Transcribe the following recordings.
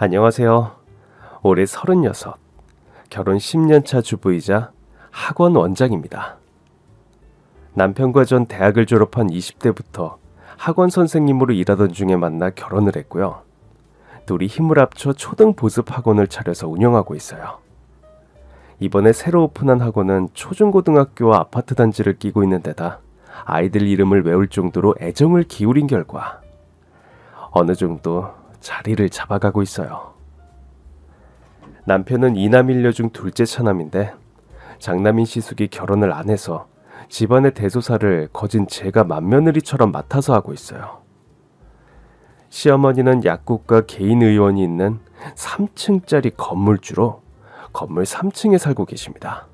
안녕하세요. 올해 36, 결혼 10년차 주부이자 학원 원장입니다. 남편과 전 대학을 졸업한 20대부터 학원 선생님으로 일하던 중에 만나 결혼을 했고요. 둘이 힘을 합쳐 초등 보습 학원을 차려서 운영하고 있어요. 이번에 새로 오픈한 학원은 초중고등학교와 아파트 단지를 끼고 있는 데다 아이들 이름을 외울 정도로 애정을 기울인 결과 어느 정도 자리를 잡아가고 있어요. 남편은 이남 일녀 중 둘째 차남인데 장남인 시숙이 결혼을 안 해서 집안의 대소사를 거진 제가 맏며느리처럼 맡아서 하고 있어요. 시어머니는 약국과 개인 의원이 있는 3층짜리 건물주로 건물 3층에 살고 계십니다.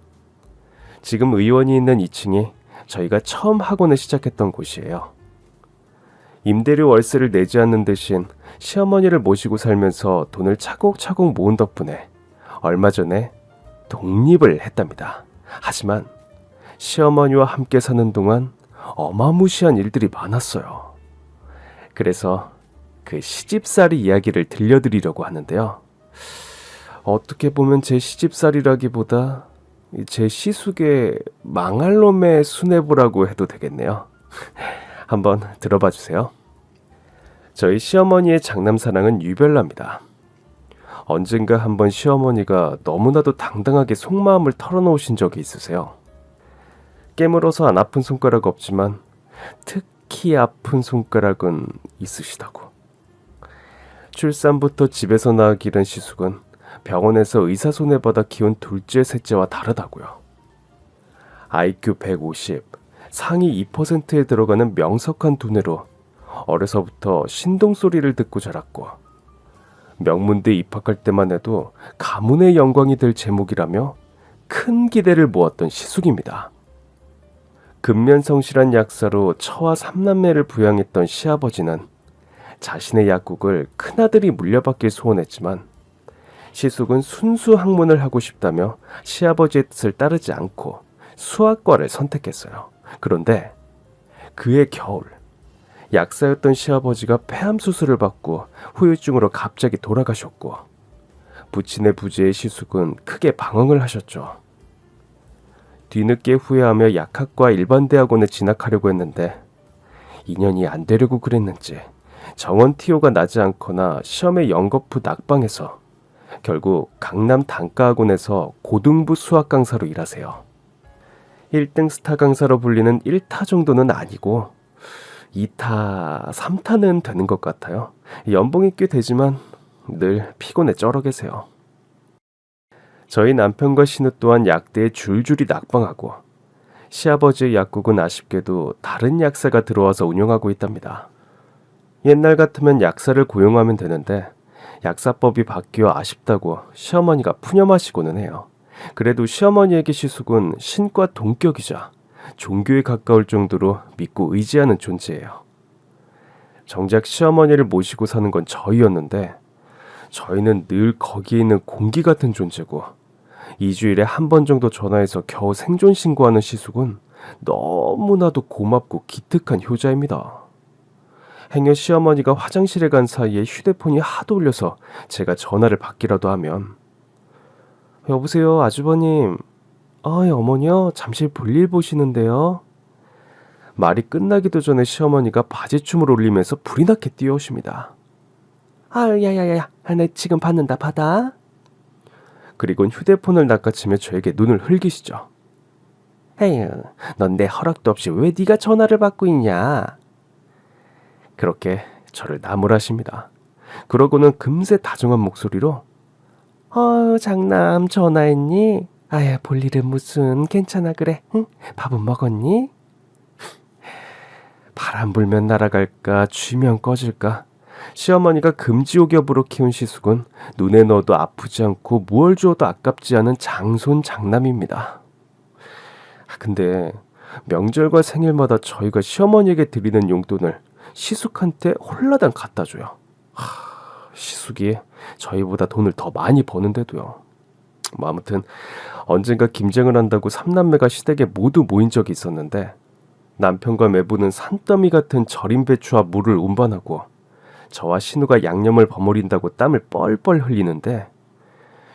지금 의원이 있는 2층이 저희가 처음 학원을 시작했던 곳이에요. 임대료 월세를 내지 않는 대신 시어머니를 모시고 살면서 돈을 차곡차곡 모은 덕분에 얼마 전에 독립을 했답니다. 하지만 시어머니와 함께 사는 동안 어마무시한 일들이 많았어요. 그래서 그 시집살이 이야기를 들려드리려고 하는데요. 어떻게 보면 제 시집살이라기보다 제 시숙의 망할 놈의 수뇌부라고 해도 되겠네요. 한번 들어봐 주세요. 저희 시어머니의 장남사랑은 유별납니다. 언젠가 한번 시어머니가 너무나도 당당하게 속마음을 털어놓으신 적이 있으세요. 깨물어서 안 아픈 손가락 없지만 특히 아픈 손가락은 있으시다고. 출산부터 집에서 낳아 기른 시숙은 병원에서 의사 손에 받아 키운 둘째 셋째와 다르다고요. IQ 150, 상위 2%에 들어가는 명석한 두뇌로 어려서부터 신동소리를 듣고 자랐고 명문대 입학할 때만 해도 가문의 영광이 될 제목이라며 큰 기대를 모았던 시숙입니다. 근면성실한 약사로 처와 3남매를 부양했던 시아버지는 자신의 약국을 큰아들이 물려받길 소원했지만 시숙은 순수 학문을 하고 싶다며 시아버지의 뜻을 따르지 않고 수학과를 선택했어요. 그런데 그해 겨울 약사였던 시아버지가 폐암 수술을 받고 후유증으로 갑자기 돌아가셨고 부친의 부재에 시숙은 크게 방황을 하셨죠. 뒤늦게 후회하며 약학과 일반대학원에 진학하려고 했는데 인연이 안 되려고 그랬는지 정원 티오가 나지 않거나 시험에 연거푸 낙방해서 결국 강남 단과학원에서 고등부 수학 강사로 일하세요. 1등 스타 강사로 불리는 1타 정도는 아니고 2타, 3타는 되는 것 같아요. 연봉이 꽤 되지만 늘 피곤해 쩔어 계세요. 저희 남편과 신우 또한 약대에 줄줄이 낙방하고 시아버지의 약국은 아쉽게도 다른 약사가 들어와서 운영하고 있답니다. 옛날 같으면 약사를 고용하면 되는데 약사법이 바뀌어 아쉽다고 시어머니가 푸념하시고는 해요. 그래도 시어머니에게 시숙은 신과 동격이자 종교에 가까울 정도로 믿고 의지하는 존재예요. 정작 시어머니를 모시고 사는 건 저희였는데 저희는 늘 거기에 있는 공기 같은 존재고 2주일에 한 번 정도 전화해서 겨우 생존 신고하는 시숙은 너무나도 고맙고 기특한 효자입니다. 행여 시어머니가 화장실에 간 사이에 휴대폰이 하도 울려서 제가 전화를 받기라도 하면 여보세요 아주버님. 어머니요 잠시 볼일 보시는데요. 말이 끝나기도 전에 시어머니가 바지춤을 올리면서 불이 나게 뛰어오십니다. 야야야야 내 지금 받는다 받아. 그리곤 휴대폰을 낚아치며 저에게 눈을 흘기시죠. 에휴 넌 내 허락도 없이 왜 네가 전화를 받고 있냐. 그렇게 저를 나무라십니다. 그러고는 금세 다정한 목소리로 장남 전화했니? 아야 볼 일은 무슨 괜찮아 그래. 응? 밥은 먹었니? 바람 불면 날아갈까 쥐면 꺼질까. 시어머니가 금지옥엽으로 키운 시숙은 눈에 넣어도 아프지 않고 무얼 주어도 아깝지 않은 장손 장남입니다. 근데 명절과 생일마다 저희가 시어머니에게 드리는 용돈을 시숙한테 홀라당 갖다 줘요. 시숙이 저희보다 돈을 더 많이 버는데도요. 아무튼 언젠가 김장을 한다고 3남매가 시댁에 모두 모인 적이 있었는데 남편과 매부는 산더미 같은 절임 배추와 물을 운반하고 저와 신우가 양념을 버무린다고 땀을 뻘뻘 흘리는데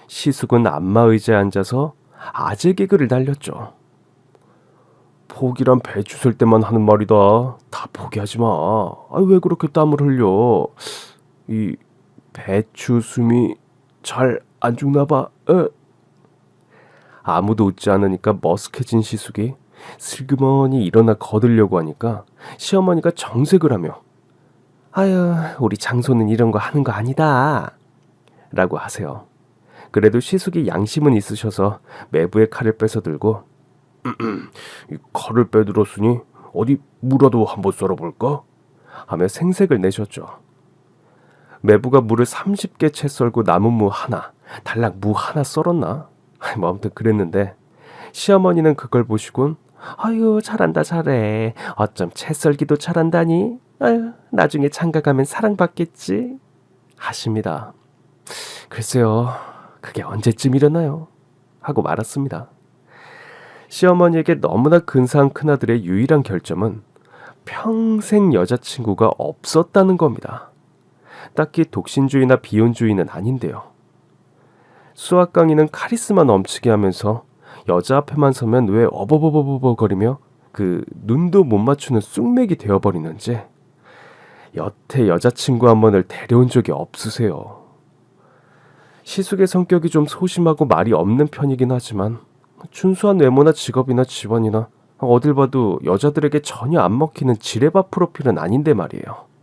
시숙은 안마 의자에 앉아서 아재 개그를 날렸죠. 포기란 배추 셀 때만 하는 말이다. 다 포기하지 마. 왜 그렇게 땀을 흘려? 이 배추 숨이 잘 안 죽나 봐. 아무도 웃지 않으니까 머쓱해진 시숙이 슬그머니 일어나 거들려고 하니까 시어머니가 정색을 하며 아유, 우리 장소는 이런 거 하는 거 아니다 라고 하세요. 그래도 시숙이 양심은 있으셔서 매부의 칼을 뺏어 들고 이 칼을 빼들었으니 어디 무라도 한번 썰어볼까? 하며 생색을 내셨죠. 매부가 무를 30개 채 썰고 남은 무 하나, 달랑 무 하나 썰었나? 뭐 아무튼 그랬는데 시어머니는 그걸 보시곤 아유 잘한다 잘해. 어쩜 채 썰기도 잘한다니. 아유 나중에 장가가면 사랑받겠지 하십니다. 글쎄요 그게 언제쯤 일어나요? 하고 말았습니다. 시어머니에게 너무나 근사한 큰아들의 유일한 결점은 평생 여자친구가 없었다는 겁니다. 딱히 독신주의나 비혼주의는 아닌데요. 수학 강의는 카리스마 넘치게 하면서 여자 앞에만 서면 왜 어버버버버거리며 그 눈도 못 맞추는 쑥맥이 되어버리는지 여태 여자친구 한 번을 데려온 적이 없으세요. 시숙의 성격이 좀 소심하고 말이 없는 편이긴 하지만 준수한 외모나 직업이나 집안이나 어딜 봐도 여자들에게 전혀 안 먹히는 지레바 프로필은 아닌데 말이에요.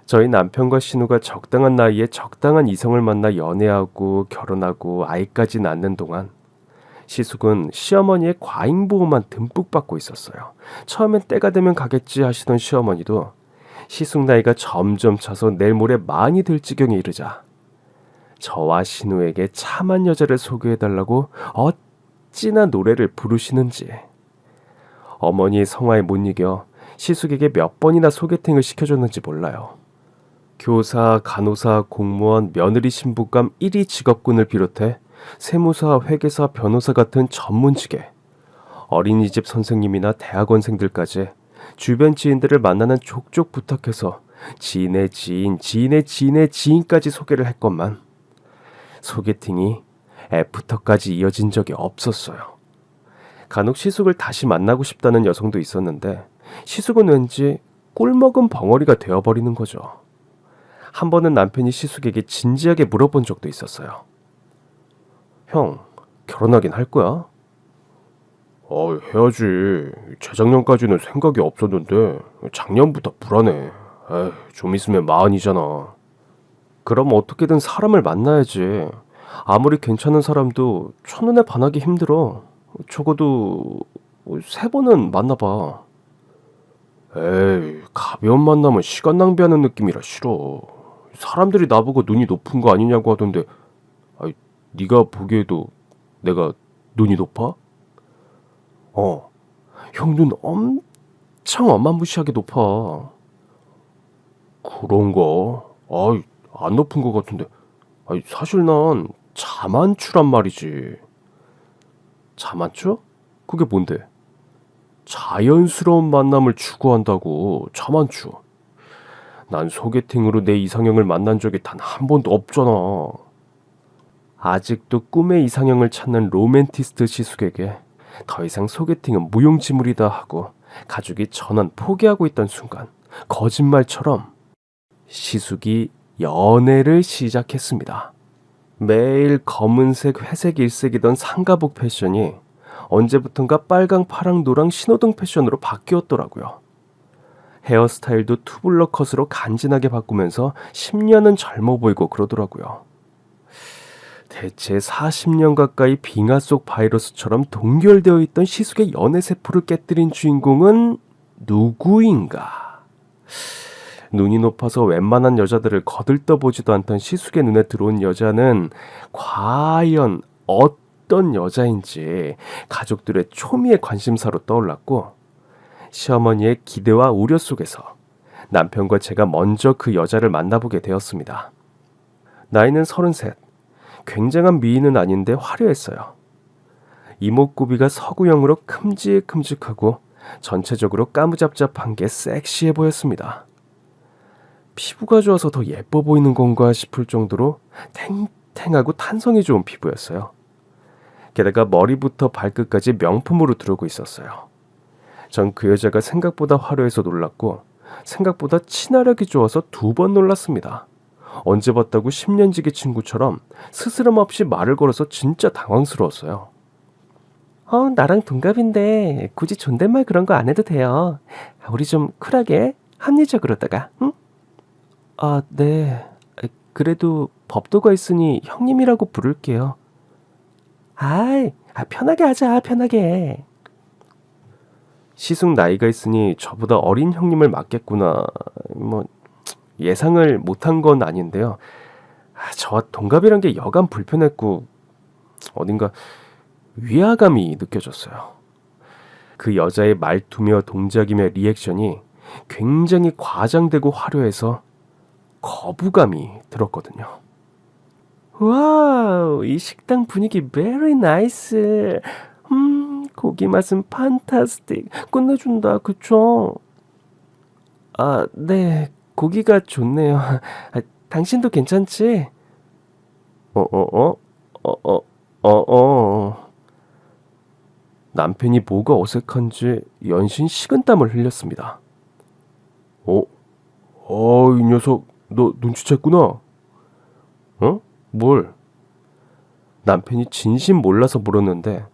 저희 남편과 신우가 적당한 나이에 적당한 이성을 만나 연애하고 결혼하고 아이까지 낳는 동안 시숙은 시어머니의 과잉보호만 듬뿍 받고 있었어요. 처음엔 때가 되면 가겠지 하시던 시어머니도 시숙 나이가 점점 차서 내일 모레 많이 될 지경에 이르자 저와 신우에게 참한 여자를 소개해달라고 어찌나 노래를 부르시는지 어머니의 성화에 못 이겨 시숙에게 몇 번이나 소개팅을 시켜줬는지 몰라요. 교사, 간호사, 공무원, 며느리 신부감 1위 직업군을 비롯해 세무사, 회계사, 변호사 같은 전문직에 어린이집 선생님이나 대학원생들까지 주변 지인들을 만나는 족족 부탁해서 지인의 지인, 지인의 지인의 지인까지 소개를 했건만 소개팅이 애프터까지 이어진 적이 없었어요. 간혹 시숙을 다시 만나고 싶다는 여성도 있었는데 시숙은 왠지 꿀먹은 벙어리가 되어버리는 거죠. 한 번은 남편이 시숙에게 진지하게 물어본 적도 있었어요. 형, 결혼하긴 할 거야? 해야지. 재작년까지는 생각이 없었는데 작년부터 불안해. 좀 있으면 40이잖아. 그럼 어떻게든 사람을 만나야지. 아무리 괜찮은 사람도 첫눈에 반하기 힘들어. 적어도 3번은 만나봐. 에이, 가벼운 만남은 시간 낭비하는 느낌이라 싫어. 사람들이 나보고 눈이 높은 거 아니냐고 하던데 네가 보기에도 내가 눈이 높아? 형 눈 엄청 어마무시하게 높아. 그런가? 안 높은 것 같은데. 사실 난 자만추란 말이지. 자만추? 그게 뭔데? 자연스러운 만남을 추구한다고. 자만추. 난 소개팅으로 내 이상형을 만난 적이 단 한 번도 없잖아. 아직도 꿈의 이상형을 찾는 로맨티스트 시숙에게 더 이상 소개팅은 무용지물이다 하고 가족이 전원 포기하고 있던 순간 거짓말처럼 시숙이 연애를 시작했습니다. 매일 검은색, 회색 일색이던 상가복 패션이 언제부턴가 빨강, 파랑, 노랑 신호등 패션으로 바뀌었더라고요. 헤어스타일도 투블럭 컷으로 간지나게 바꾸면서 10년은 젊어 보이고 그러더라고요. 대체 40년 가까이 빙하 속 바이러스처럼 동결되어 있던 시숙의 연애 세포를 깨뜨린 주인공은 누구인가? 눈이 높아서 웬만한 여자들을 거들떠보지도 않던 시숙의 눈에 들어온 여자는 과연 어떤 여자인지 가족들의 초미의 관심사로 떠올랐고 시어머니의 기대와 우려 속에서 남편과 제가 먼저 그 여자를 만나보게 되었습니다. 나이는 33. 굉장한 미인은 아닌데 화려했어요. 이목구비가 서구형으로 큼직큼직하고 전체적으로 까무잡잡한 게 섹시해 보였습니다. 피부가 좋아서 더 예뻐 보이는 건가 싶을 정도로 탱탱하고 탄성이 좋은 피부였어요. 게다가 머리부터 발끝까지 명품으로 두르고 있었어요. 전 그 여자가 생각보다 화려해서 놀랐고 생각보다 친화력이 좋아서 2번 놀랐습니다. 언제 봤다고 10년지기 친구처럼 스스럼 없이 말을 걸어서 진짜 당황스러웠어요. 나랑 동갑인데 굳이 존댓말 그런 거 안 해도 돼요. 우리 좀 쿨하게 합리적으로다가, 응? 아, 네. 그래도 법도가 있으니 형님이라고 부를게요. 편하게 하자, 편하게. 시숙 나이가 있으니 저보다 어린 형님을 맡겠구나. 뭐 예상을 못한 건 아닌데요. 저와 동갑이란 게 여간 불편했고 어딘가 위화감이 느껴졌어요. 그 여자의 말투며 동작이며 리액션이 굉장히 과장되고 화려해서 거부감이 들었거든요. 와우, 이 식당 분위기 very nice. 고기 맛은 판타스틱. 끝내준다, 그쵸? 아, 네, 고기가 좋네요. 당신도 괜찮지? 어. 남편이 뭐가 어색한지 연신 식은땀을 흘렸습니다. 이 녀석 너 눈치챘구나. 어? 뭘? 남편이 진심 몰라서 물었는데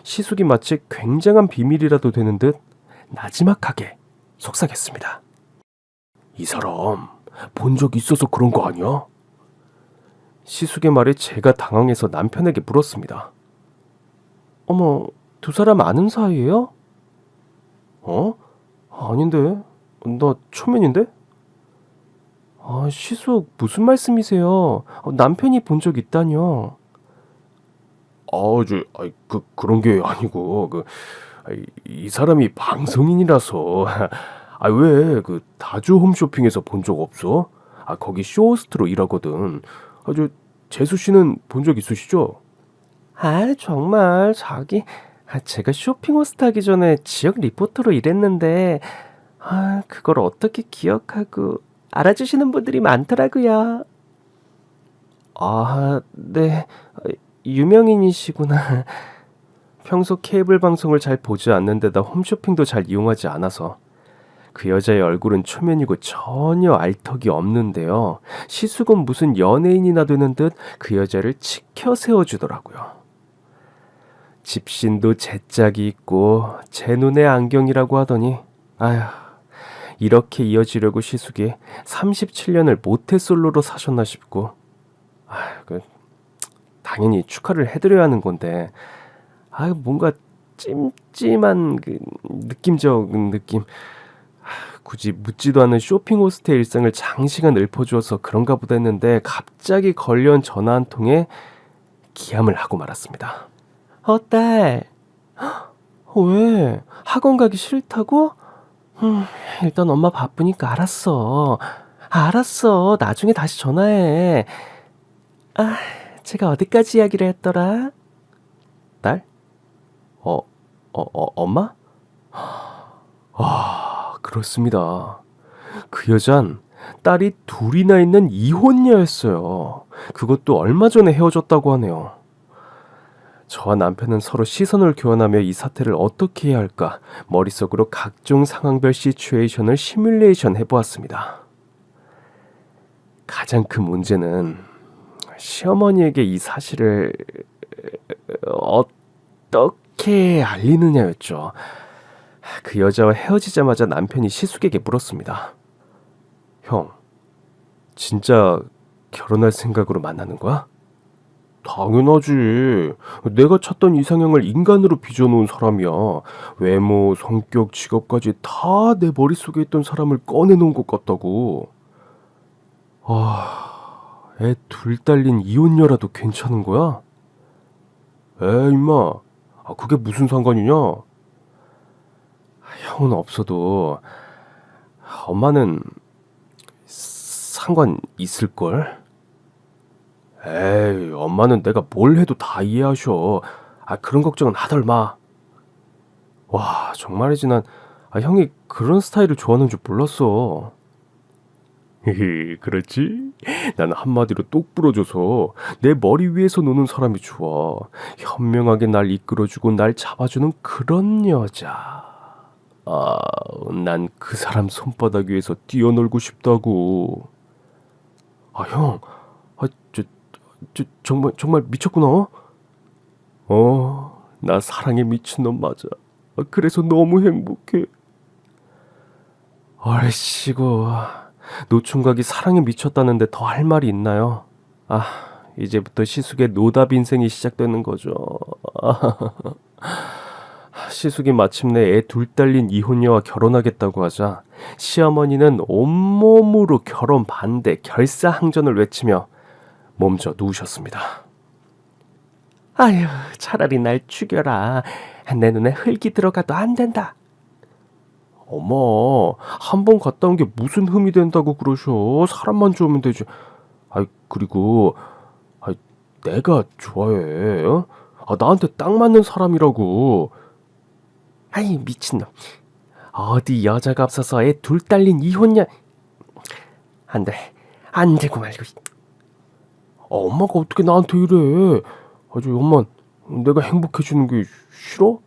시숙이 마치 굉장한 비밀이라도 되는 듯 나지막하게 속삭였습니다. 이 사람 본 적 있어서 그런 거 아니야? 시숙의 말에 제가 당황해서 남편에게 물었습니다. 어머, 2사람 아는 사이예요? 아닌데. 나 초면인데? 시숙 무슨 말씀이세요? 남편이 본 적 있다뇨. 그런 게 아니고 이 사람이 방송인이라서 왜 다주 홈쇼핑에서 본 적 없어? 거기 쇼호스트로 일하거든. 재수 씨는 본 적 있으시죠? 정말 자기 제가 쇼핑 호스트 하기 전에 지역 리포터로 일했는데 그걸 어떻게 기억하고 알아주시는 분들이 많더라고요. 네. 유명인이시구나. 평소 케이블 방송을 잘 보지 않는 데다 홈쇼핑도 잘 이용하지 않아서 그 여자의 얼굴은 초면이고 전혀 알턱이 없는데요. 시숙은 무슨 연예인이나 되는 듯 그 여자를 치켜 세워주더라고요. 집신도 제 짝이 있고 제 눈에 안경이라고 하더니 이렇게 이어지려고 시숙이 37년을 모태솔로로 사셨나 싶고 당연히 축하를 해드려야 하는 건데 뭔가 찜찜한 느낌적인 느낌. 굳이 묻지도 않은 쇼핑 호스트의 일상을 장시간 읊어주어서 그런가 보다 했는데 갑자기 걸려온 전화 한 통에 기함을 하고 말았습니다. 딸. 왜? 학원 가기 싫다고? 일단 엄마 바쁘니까 알았어. 나중에 다시 전화해. 제가 어디까지 이야기를 했더라? 딸? 엄마? 그렇습니다. 그 여잔 딸이 2이나 있는 이혼녀였어요. 그것도 얼마 전에 헤어졌다고 하네요. 저와 남편은 서로 시선을 교환하며 이 사태를 어떻게 해야 할까 머릿속으로 각종 상황별 시츄에이션을 시뮬레이션 해보았습니다. 가장 큰 문제는 시어머니에게 이 사실을 어떻게 알리느냐였죠. 그 여자와 헤어지자마자 남편이 시숙에게 물었습니다. 형, 진짜 결혼할 생각으로 만나는 거야? 당연하지. 내가 찾던 이상형을 인간으로 빚어놓은 사람이야. 외모, 성격, 직업까지 다 내 머릿속에 있던 사람을 꺼내놓은 것 같다고. 애 2 딸린 이혼녀라도 괜찮은 거야? 임마, 그게 무슨 상관이냐? 형은 없어도 엄마는 상관 있을걸? 엄마는 내가 뭘 해도 다 이해하셔. 그런 걱정은 하덜 마. 정말이지 난 형이 그런 스타일을 좋아하는 줄 몰랐어. 그렇지? 난 한마디로 똑 부러져서 내 머리 위에서 노는 사람이 좋아. 현명하게 날 이끌어주고 날 잡아주는 그런 여자. 아, 난 그 사람 손바닥 위에서 뛰어놀고 싶다고. 아, 형. 아, 정말 미쳤구나. 나 사랑에 미친 놈 맞아. 그래서 너무 행복해. 아이씨고. 노총각이 사랑에 미쳤다는데 더 할 말이 있나요? 아, 이제부터 시숙의 노답 인생이 시작되는 거죠. 시숙이 마침내 애 둘 딸린 이혼녀와 결혼하겠다고 하자 시어머니는 온몸으로 결혼 반대 결사항전을 외치며 몸져 누우셨습니다. 아휴, 차라리 날 죽여라. 내 눈에 흙이 들어가도 안 된다. 어머, 한 번 갔다 온 게 무슨 흠이 된다고 그러셔. 사람만 좋으면 되지. 그리고 내가 좋아해. 어? 나한테 딱 맞는 사람이라고. 아이, 미친놈. 어디 여자가 없어서 애 둘 딸린 이혼녀. 안 돼. 안 되고 말고. 엄마가 어떻게 나한테 이래. 엄마, 내가 행복해지는 게 싫어?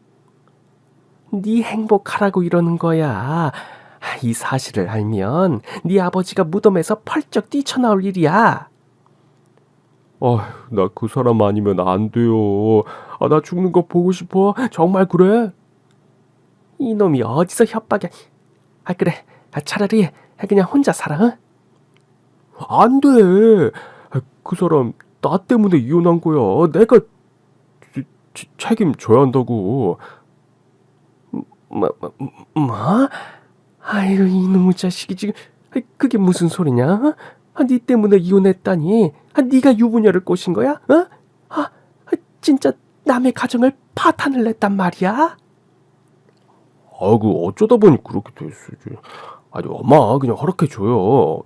네 행복하라고 이러는 거야. 이 사실을 알면 네 아버지가 무덤에서 펄쩍 뛰쳐나올 일이야. 나 그 사람 아니면 안 돼요. 나 죽는 거 보고 싶어. 정말 그래? 이놈이 어디서 협박이야. 그래. 차라리 그냥 혼자 살아. 응? 안 돼. 그 사람 나 때문에 이혼한 거야. 내가 책임져야 한다고. 뭐? 아유, 이놈의 자식이 지금. 그게 무슨 소리냐? 네 때문에 이혼했다니. 네가 유부녀를 꼬신 거야? 진짜 남의 가정을 파탄을 냈단 말이야? 어쩌다 보니 그렇게 됐지. 엄마 그냥 허락해줘요.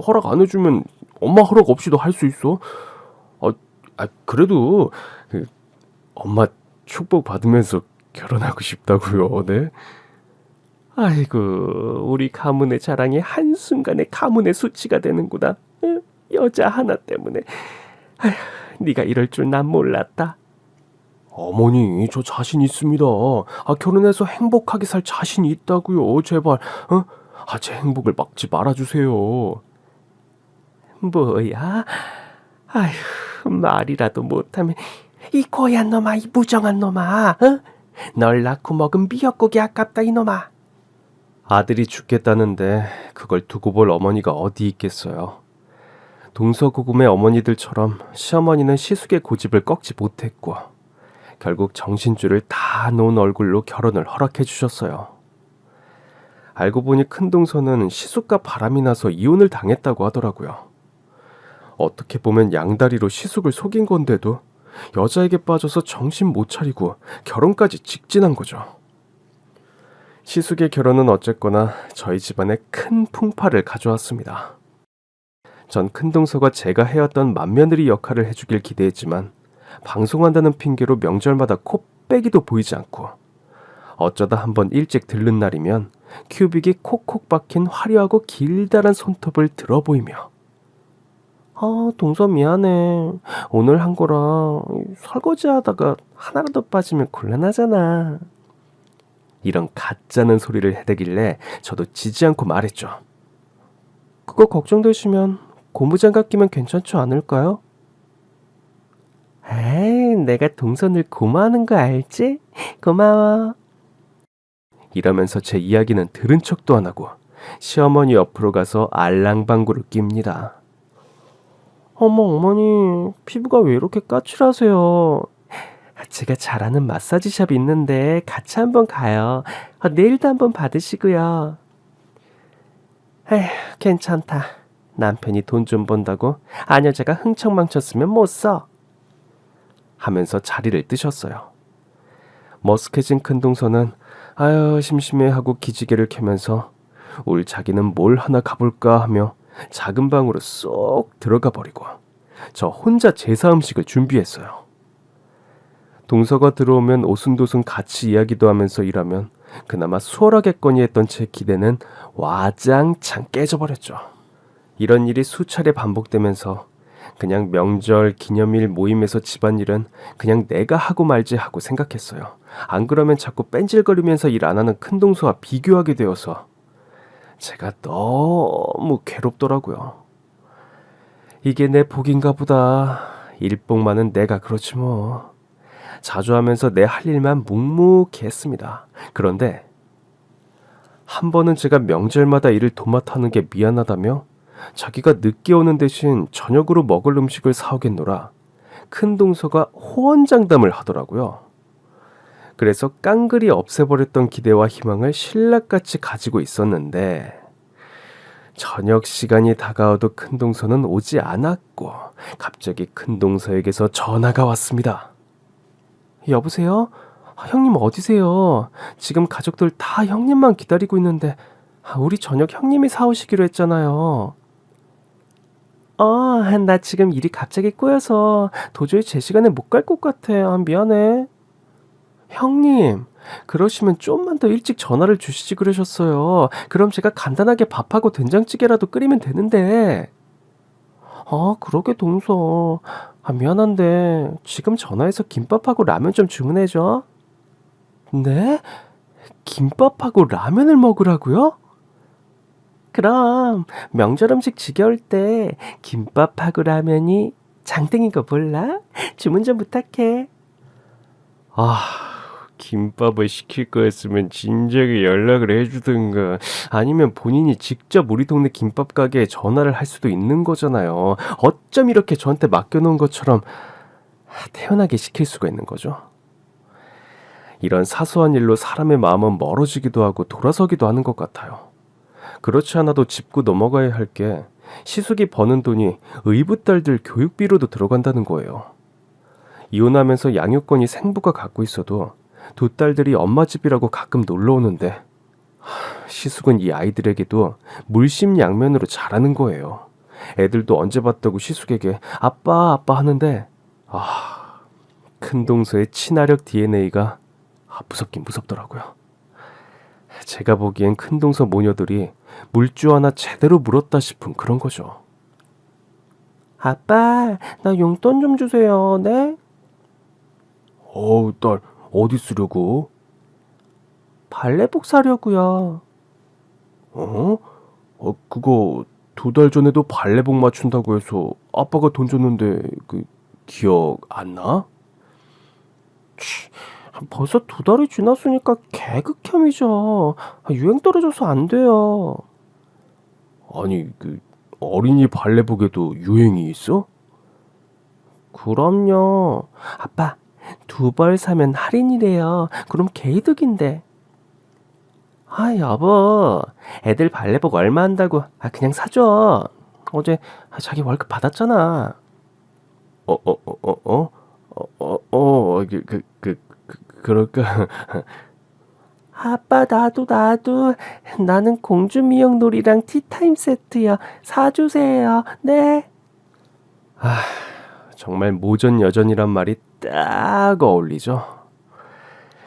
허락 안 해주면 엄마 허락 없이도 할 수 있어. 그래도 엄마 축복 받으면서 결혼하고 싶다고요. 네? 아이고, 우리 가문의 자랑이 한순간에 가문의 수치가 되는구나. 여자 하나 때문에. 아휴, 네가 이럴 줄 난 몰랐다. 어머니, 저 자신 있습니다. 결혼해서 행복하게 살 자신이 있다고요. 제발. 제 행복을 막지 말아주세요. 뭐야? 아휴, 말이라도 못하면. 이 고얀 놈아, 이 무정한 놈아. 널 낳고 먹은 미역국이 아깝다, 이놈아. 아들이 죽겠다는데 그걸 두고 볼 어머니가 어디 있겠어요. 동서고금의 어머니들처럼 시어머니는 시숙의 고집을 꺾지 못했고 결국 정신줄을 다 놓은 얼굴로 결혼을 허락해 주셨어요. 알고 보니 큰동서는 시숙과 바람이 나서 이혼을 당했다고 하더라고요. 어떻게 보면 양다리로 시숙을 속인 건데도 여자에게 빠져서 정신 못 차리고 결혼까지 직진한 거죠. 시숙의 결혼은 어쨌거나 저희 집안에 큰 풍파를 가져왔습니다. 전 큰동서가 제가 해왔던 맏며느리 역할을 해주길 기대했지만 방송한다는 핑계로 명절마다 코빼기도 보이지 않고 어쩌다 한번 일찍 들른 날이면 큐빅이 콕콕 박힌 화려하고 길다란 손톱을 들어 보이며 동서 미안해. 오늘 한 거라 설거지하다가 하나라도 빠지면 곤란하잖아. 이런 가짜는 소리를 해대길래 저도 지지 않고 말했죠. 그거 걱정되시면 고무장갑 끼면 괜찮지 않을까요? 내가 동선을 고마워하는 거 알지? 고마워. 이러면서 제 이야기는 들은 척도 안 하고 시어머니 옆으로 가서 알랑방구를 낍니다. 어머니, 피부가 왜 이렇게 까칠하세요? 제가 잘 아는 마사지샵 있는데 같이 한번 가요. 내일도 한번 받으시고요. 에휴, 괜찮다. 남편이 돈 좀 번다고 아녀자가 흥청망청 쓰면 못 써. 하면서 자리를 뜨셨어요. 머쓱해진 큰동서는 아유 심심해하고 기지개를 켜면서 올 자기는 뭘 하나 가볼까 하며 작은 방으로 쏙 들어가 버리고 저 혼자 제사 음식을 준비했어요. 동서가 들어오면 오순도순 같이 이야기도 하면서 일하면 그나마 수월하겠거니 했던 제 기대는 와장창 깨져버렸죠. 이런 일이 수차례 반복되면서 그냥 명절, 기념일, 모임에서 집안일은 그냥 내가 하고 말지 하고 생각했어요. 안 그러면 자꾸 뺀질거리면서 일 안 하는 큰동서와 비교하게 되어서 제가 너무 괴롭더라고요. 이게 내 복인가 보다. 일복만은 내가 그렇지 뭐. 자주 하면서 내 할 일만 묵묵히 했습니다. 그런데 한 번은 제가 명절마다 일을 도맡아 하는 게 미안하다며 자기가 늦게 오는 대신 저녁으로 먹을 음식을 사오겠노라 큰 동서가 호언장담을 하더라고요. 그래서 깡그리 없애버렸던 기대와 희망을 신락같이 가지고 있었는데 저녁 시간이 다가와도 큰 동서는 오지 않았고 갑자기 큰 동서에게서 전화가 왔습니다. 여보세요? 형님 어디세요? 지금 가족들 다 형님만 기다리고 있는데 우리 저녁 형님이 사오시기로 했잖아요. 나 지금 일이 갑자기 꼬여서 도저히 제 시간에 못 갈 것 같아. 미안해. 형님, 그러시면 좀만 더 일찍 전화를 주시지 그러셨어요. 그럼 제가 간단하게 밥하고 된장찌개라도 끓이면 되는데. 그러게 동서. 미안한데 지금 전화해서 김밥하고 라면 좀 주문해줘. 네? 김밥하고 라면을 먹으라고요? 그럼 명절 음식 지겨울 때 김밥하고 라면이 장땡인 거 몰라? 주문 좀 부탁해. 김밥을 시킬 거였으면 진작에 연락을 해주든가 아니면 본인이 직접 우리 동네 김밥 가게에 전화를 할 수도 있는 거잖아요. 어쩜 이렇게 저한테 맡겨놓은 것처럼 태연하게 시킬 수가 있는 거죠. 이런 사소한 일로 사람의 마음은 멀어지기도 하고 돌아서기도 하는 것 같아요. 그렇지 않아도 짚고 넘어가야 할 게 시숙이 버는 돈이 의붓딸들 교육비로도 들어간다는 거예요. 이혼하면서 양육권이 생부가 갖고 있어도 두 딸들이 엄마 집이라고 가끔 놀러 오는데 시숙은 이 아이들에게도 물심양면으로 잘하는 거예요. 애들도 언제 봤다고 시숙에게 아빠 아빠 하는데 큰 동서의 친화력 DNA가 무섭긴 무섭더라고요. 제가 보기엔 큰 동서 모녀들이 물주 하나 제대로 물었다 싶은 그런 거죠. 아빠, 나 용돈 좀 주세요. 네? 딸, 어디 쓰려고? 발레복 사려고요. 그거 2달 전에도 발레복 맞춘다고 해서 아빠가 돈 줬는데 기억 안 나? 벌써 2달이 지났으니까 개극혐이죠. 유행 떨어져서 안 돼요. 아니, 어린이 발레복에도 유행이 있어? 그럼요. 아빠, 2벌 사면 할인이래요. 그럼 개이득인데. 여보. 애들 발레복 얼마 한다고. 그냥 사줘. 어제 자기 월급 받았잖아. 그럴까? 아빠, 나도. 나는 공주미역놀이랑 티타임 세트요. 사주세요. 네. 정말 모전여전이란 말이 딱 어울리죠.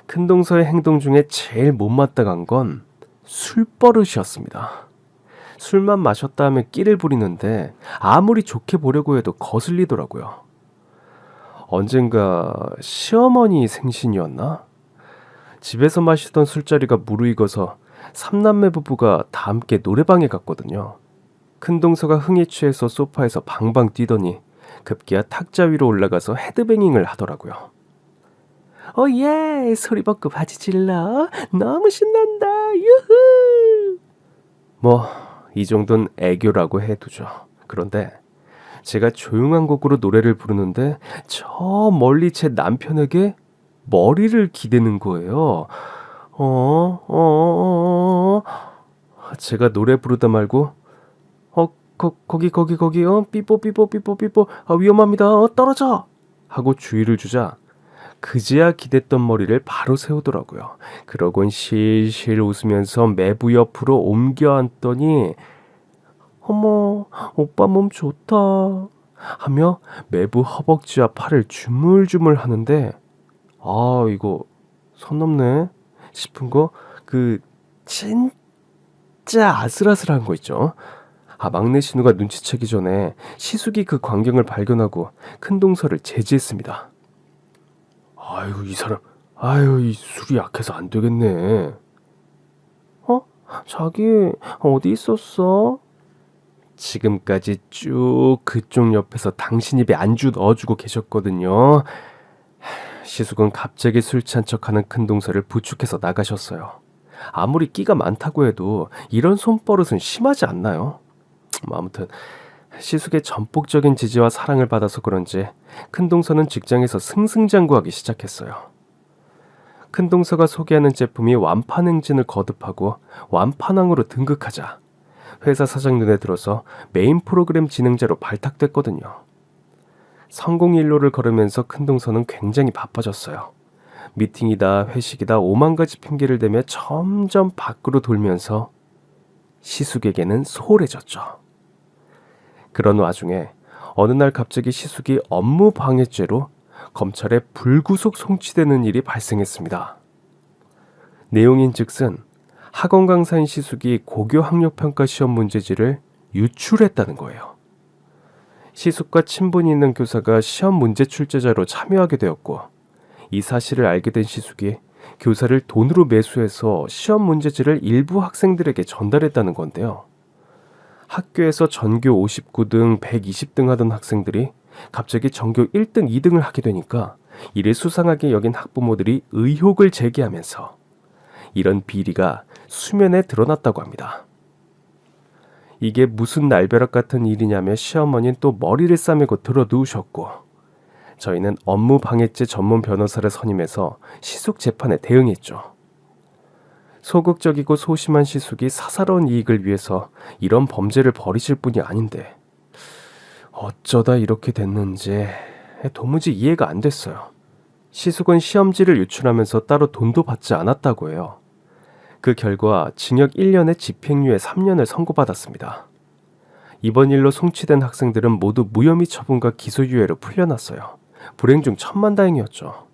큰동서의 행동 중에 제일 못마땅한 건 술버릇이었습니다. 술만 마셨다 하면 끼를 부리는데 아무리 좋게 보려고 해도 거슬리더라고요. 언젠가 시어머니 생신이었나? 집에서 마시던 술자리가 무르익어서 3남매 부부가 다 함께 노래방에 갔거든요. 큰동서가 흥에 취해서 소파에서 방방 뛰더니 급기야 탁자 위로 올라가서 헤드뱅잉을 하더라고요. 예, 소리 벗고 바지 질러. 너무 신난다. 유후. 이 정도는 애교라고 해두죠. 그런데 제가 조용한 곡으로 노래를 부르는데 저 멀리 제 남편에게 머리를 기대는 거예요. 제가 노래 부르다 말고 거기 삐뽀 위험합니다. 떨어져 하고 주의를 주자 그제야 기댔던 머리를 바로 세우더라고요. 그러곤 실실 웃으면서 매부 옆으로 옮겨 앉더니 어머, 오빠 몸 좋다 하며 매부 허벅지와 팔을 주물주물 하는데 이거 선 넘네 싶은 거 진짜 아슬아슬한 거 있죠. 막내 신우가 눈치채기 전에 시숙이 그 광경을 발견하고 큰동서를 제지했습니다. 아유, 이 사람, 아유, 이 술이 약해서 안 되겠네. 자기 어디 있었어? 지금까지 쭉 그쪽 옆에서 당신 입에 안주 넣어주고 계셨거든요. 시숙은 갑자기 술 취한 척하는 큰동서를 부축해서 나가셨어요. 아무리 끼가 많다고 해도 이런 손버릇은 심하지 않나요? 아무튼 시숙의 전폭적인 지지와 사랑을 받아서 그런지 큰동서는 직장에서 승승장구하기 시작했어요. 큰동서가 소개하는 제품이 완판 행진을 거듭하고 완판왕으로 등극하자 회사 사장 눈에 들어서 메인 프로그램 진행자로 발탁됐거든요. 성공 일로를 걸으면서 큰동서는 굉장히 바빠졌어요. 미팅이다 회식이다 5만 가지 핑계를 대며 점점 밖으로 돌면서 시숙에게는 소홀해졌죠. 그런 와중에 어느 날 갑자기 시숙이 업무 방해죄로 검찰에 불구속 송치되는 일이 발생했습니다. 내용인즉슨 학원 강사인 시숙이 고교 학력평가 시험 문제지를 유출했다는 거예요. 시숙과 친분이 있는 교사가 시험 문제 출제자로 참여하게 되었고 이 사실을 알게 된 시숙이 교사를 돈으로 매수해서 시험 문제지를 일부 학생들에게 전달했다는 건데요. 학교에서 전교 59등, 120등 하던 학생들이 갑자기 전교 1등, 2등을 하게 되니까 이를 수상하게 여긴 학부모들이 의혹을 제기하면서 이런 비리가 수면에 드러났다고 합니다. 이게 무슨 날벼락 같은 일이냐며 시어머니는 또 머리를 싸매고 들어누우셨고 저희는 업무 방해죄 전문 변호사를 선임해서 시숙 재판에 대응했죠. 소극적이고 소심한 시숙이 사사로운 이익을 위해서 이런 범죄를 벌이실 분이 아닌데 어쩌다 이렇게 됐는지 도무지 이해가 안 됐어요. 시숙은 시험지를 유출하면서 따로 돈도 받지 않았다고 해요. 그 결과 징역 1년에 집행유예 3년을 선고받았습니다. 이번 일로 송치된 학생들은 모두 무혐의 처분과 기소유예로 풀려났어요. 불행 중 천만다행이었죠.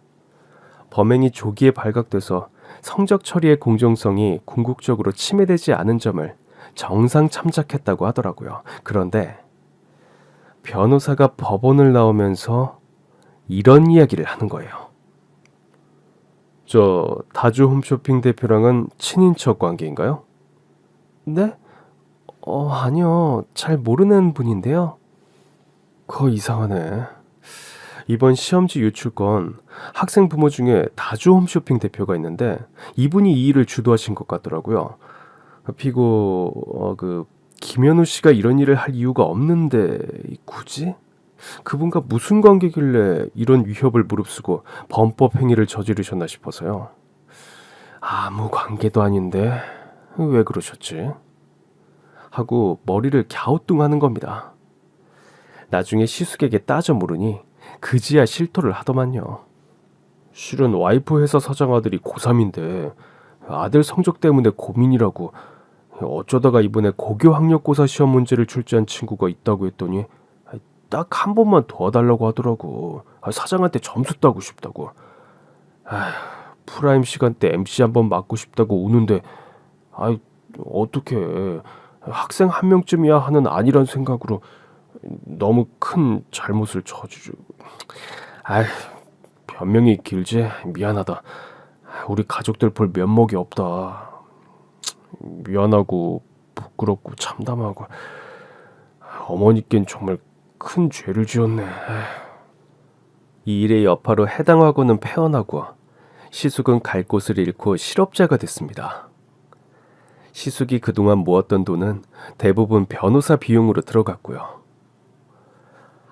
범행이 조기에 발각돼서 성적 처리의 공정성이 궁극적으로 침해되지 않은 점을 정상 참작했다고 하더라고요. 그런데 변호사가 법원을 나오면서 이런 이야기를 하는 거예요. 저 다주 홈쇼핑 대표랑은 친인척 관계인가요? 네? 아니요. 잘 모르는 분인데요. 그거 이상하네. 이번 시험지 유출 건 학생 부모 중에 다주 홈쇼핑 대표가 있는데 이분이 이 일을 주도하신 것 같더라고요. 피고 김현우 씨가 이런 일을 할 이유가 없는데 굳이? 그분과 무슨 관계길래 이런 위협을 무릅쓰고 범법 행위를 저지르셨나 싶어서요. 아무 관계도 아닌데 왜 그러셨지? 하고 머리를 갸우뚱하는 겁니다. 나중에 시숙에게 따져 물으니 그지야 실토를 하더만요. 실은 와이프 회사 사장 아들이 고3인데 아들 성적 때문에 고민이라고 어쩌다가 이번에 고교 학력고사 시험 문제를 출제한 친구가 있다고 했더니 딱 한 번만 도와달라고 하더라고. 사장한테 점수 따고 싶다고. 프라임 시간 때 MC 한번 맡고 싶다고 우는데 어떡해. 학생 한 명쯤이야 하는 아니란 생각으로 너무 큰 잘못을 저지르고. 변명이 길지? 미안하다. 우리 가족들 볼 면목이 없다. 미안하고 부끄럽고 참담하고 어머니께는 정말 큰 죄를 지었네. 이 일의 여파로 해당 학원은 폐원하고 시숙은 갈 곳을 잃고 실업자가 됐습니다. 시숙이 그동안 모았던 돈은 대부분 변호사 비용으로 들어갔고요.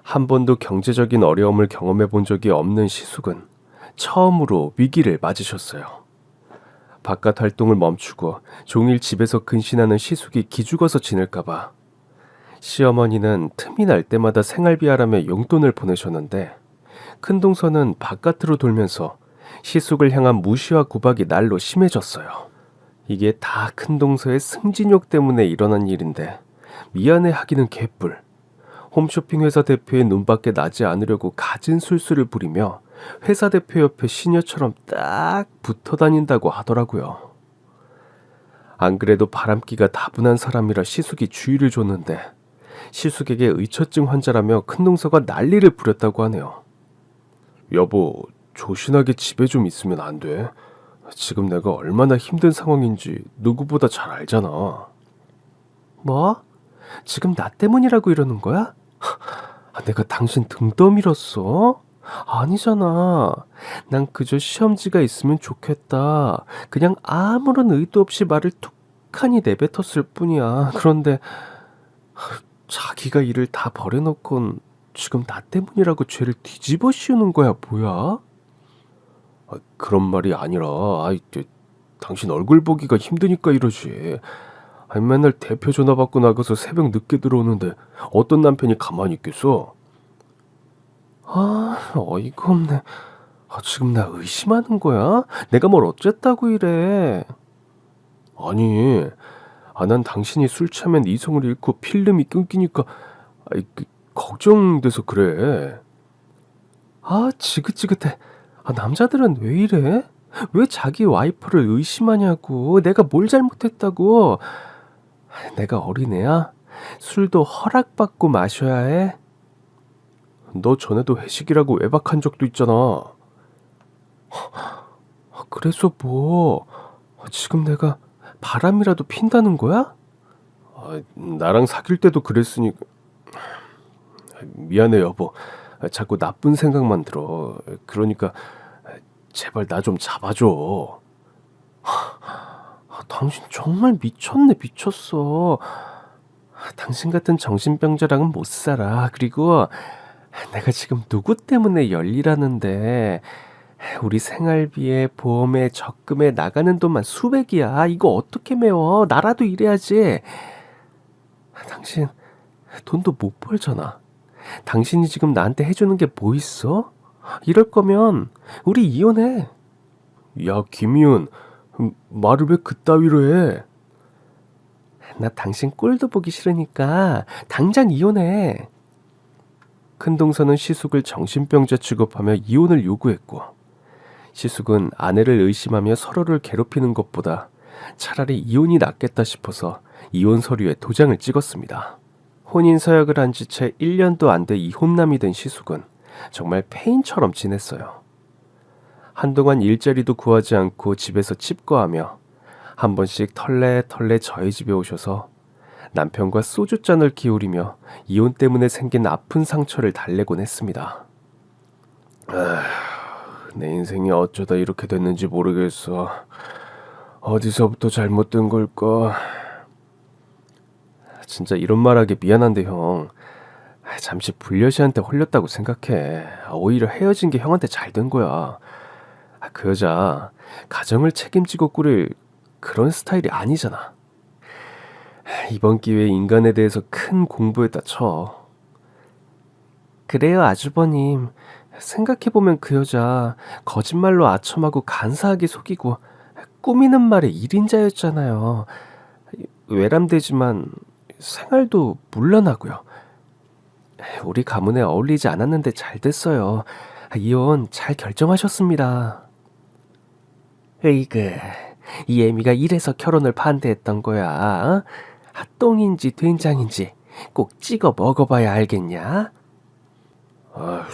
한 번도 경제적인 어려움을 경험해 본 적이 없는 시숙은 처음으로 위기를 맞으셨어요. 바깥 활동을 멈추고 종일 집에서 근신하는 시숙이 기죽어서 지낼까봐 시어머니는 틈이 날 때마다 생활비하라며 용돈을 보내셨는데 큰동서는 바깥으로 돌면서 시숙을 향한 무시와 구박이 날로 심해졌어요. 이게 다 큰동서의 승진욕 때문에 일어난 일인데 미안해하기는 개뿔. 홈쇼핑 회사 대표의 눈밖에 나지 않으려고 갖은 술수를 부리며 회사 대표 옆에 시녀처럼 딱 붙어 다닌다고 하더라고요. 안 그래도 바람기가 다분한 사람이라 시숙이 주의를 줬는데 시숙에게 의처증 환자라며 큰동서가 난리를 부렸다고 하네요. 여보, 조신하게 집에 좀 있으면 안 돼? 지금 내가 얼마나 힘든 상황인지 누구보다 잘 알잖아. 뭐? 지금 나 때문이라고 이러는 거야? 내가 당신 등 떠밀었어? 아니잖아. 난 그저 시험지가 있으면 좋겠다. 그냥 아무런 의도 없이 말을 툭하니 내뱉었을 뿐이야. 그런데 자기가 일을 다 버려놓곤 지금 나 때문이라고 죄를 뒤집어 씌우는 거야, 뭐야? 그런 말이 아니라, 당신 얼굴 보기가 힘드니까 이러지. 맨날 대표 전화 받고 나가서 새벽 늦게 들어오는데 어떤 남편이 가만히 있겠어? 어이가 없네. 지금 나 의심하는 거야? 내가 뭘 어쨌다고 이래? 아니, 난 당신이 술 취하면 이성을 잃고 필름이 끊기니까 걱정돼서 그래. 지긋지긋해. 남자들은 왜 이래? 왜 자기 와이프를 의심하냐고. 내가 뭘 잘못했다고. 내가 어린애야? 술도 허락받고 마셔야 해? 너 전에도 회식이라고 외박한 적도 있잖아. 그래서 뭐? 지금 내가 바람이라도 핀다는 거야? 나랑 사귈 때도 그랬으니까. 미안해 여보. 자꾸 나쁜 생각만 들어. 그러니까 제발 나 좀 잡아줘. 당신 정말 미쳤네, 미쳤어. 당신 같은 정신병자랑은 못 살아. 그리고 내가 지금 누구 때문에 열일하는데 우리 생활비에 보험에 적금에 나가는 돈만 수백이야. 이거 어떻게 메워? 나라도 일해야지. 당신 돈도 못 벌잖아. 당신이 지금 나한테 해주는 게 뭐 있어? 이럴 거면 우리 이혼해. 야, 김희은, 말을 왜 그따위로 해? 나 당신 꼴도 보기 싫으니까 당장 이혼해. 큰동서는 시숙을 정신병자 취급하며 이혼을 요구했고 시숙은 아내를 의심하며 서로를 괴롭히는 것보다 차라리 이혼이 낫겠다 싶어서 이혼 서류에 도장을 찍었습니다. 혼인 서약을 한 지 채 1년도 안 돼 이혼남이 된 시숙은 정말 폐인처럼 지냈어요. 한동안 일자리도 구하지 않고 집에서 칩거하며 한 번씩 털레털레 저희 집에 오셔서 남편과 소주잔을 기울이며 이혼 때문에 생긴 아픈 상처를 달래곤 했습니다. 내 인생이 어쩌다 이렇게 됐는지 모르겠어. 어디서부터 잘못된 걸까? 진짜 이런 말하기 미안한데 형. 잠시 불려시한테 홀렸다고 생각해. 오히려 헤어진 게 형한테 잘 된 거야. 그 여자 가정을 책임지고 꾸릴 그런 스타일이 아니잖아. 이번 기회에 인간에 대해서 큰 공부했다 쳐. 그래요, 아주버님. 생각해보면 그 여자 거짓말로 아첨하고 간사하게 속이고 꾸미는 말에 1인자였잖아요. 외람되지만 생활도 물러나고요. 우리 가문에 어울리지 않았는데 잘 됐어요. 이혼 잘 결정하셨습니다. 에이그, 이 애미가 이래서 결혼을 반대했던 거야. 똥인지 된장인지 꼭 찍어 먹어봐야 알겠냐?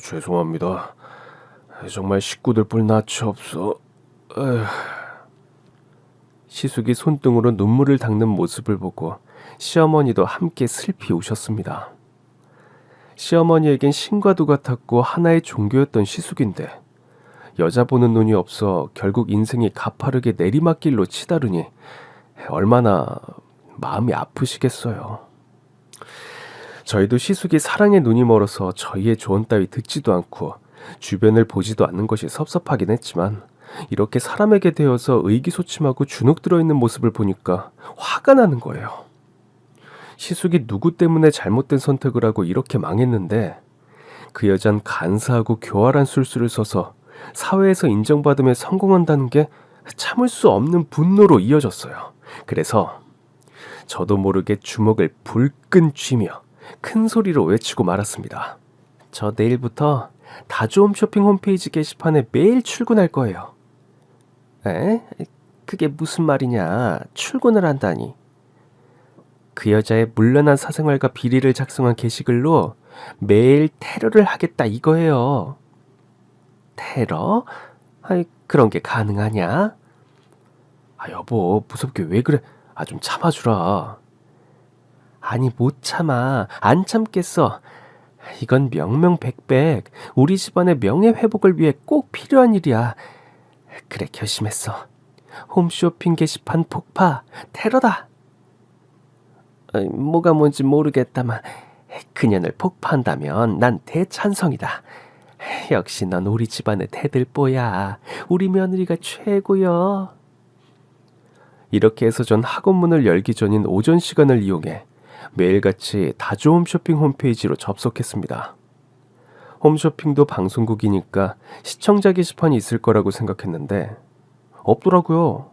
죄송합니다. 정말 식구들 볼 낯이 없어. 시숙이 손등으로 눈물을 닦는 모습을 보고 시어머니도 함께 슬피 우셨습니다. 시어머니에겐 신과도 같았고 하나의 종교였던 시숙인데 여자 보는 눈이 없어 결국 인생이 가파르게 내리막길로 치다르니 얼마나 마음이 아프시겠어요. 저희도 시숙이 사랑에 눈이 멀어서 저희의 조언 따위 듣지도 않고 주변을 보지도 않는 것이 섭섭하긴 했지만 이렇게 사람에게 대어서 의기소침하고 주눅 들어있는 모습을 보니까 화가 나는 거예요. 시숙이 누구 때문에 잘못된 선택을 하고 이렇게 망했는데 그 여잔 간사하고 교활한 술수를 써서 사회에서 인정받으며 성공한다는 게 참을 수 없는 분노로 이어졌어요. 그래서 저도 모르게 주먹을 불끈 쥐며 큰 소리로 외치고 말았습니다. 저 내일부터 다주홈 쇼핑 홈페이지 게시판에 매일 출근할 거예요. 에? 그게 무슨 말이냐. 출근을 한다니. 그 여자의 문란한 사생활과 비리를 작성한 게시글로 매일 테러를 하겠다 이거예요. 테러? 아이, 그런 게 가능하냐? 아, 여보, 무섭게 왜 그래? 아, 좀 참아주라. 아니, 못 참아. 안 참겠어. 이건 명명백백 우리 집안의 명예회복을 위해 꼭 필요한 일이야. 그래, 결심했어. 홈쇼핑 게시판 폭파, 테러다. 뭐가 뭔지 모르겠다만 그년을 폭파한다면 난 대찬성이다. 역시 넌 우리 집안의 대들보야. 우리 며느리가 최고여. 이렇게 해서 전 학원문을 열기 전인 오전 시간을 이용해 매일같이 다주 홈쇼핑 홈페이지로 접속했습니다. 홈쇼핑도 방송국이니까 시청자 게시판이 있을 거라고 생각했는데 없더라고요.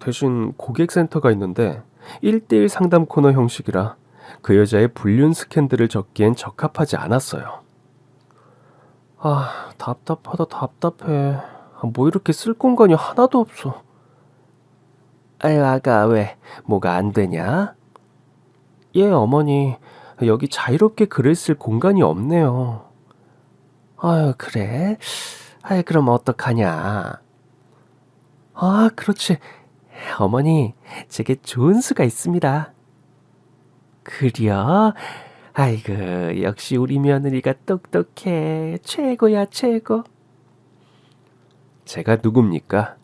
대신 고객센터가 있는데 1대1 상담 코너 형식이라 그 여자의 불륜 스캔들을 적기엔 적합하지 않았어요. 답답하다 답답해. 뭐 이렇게 쓸 공간이 하나도 없어. 아유, 아가 왜 뭐가 안 되냐? 예, 어머니, 여기 자유롭게 글을 쓸 공간이 없네요. 아유, 그래? 아유, 그럼 어떡하냐? 그렇지. 어머니, 제게 좋은 수가 있습니다. 그려? 아이고, 역시 우리 며느리가 똑똑해. 최고야, 최고. 제가 누굽니까?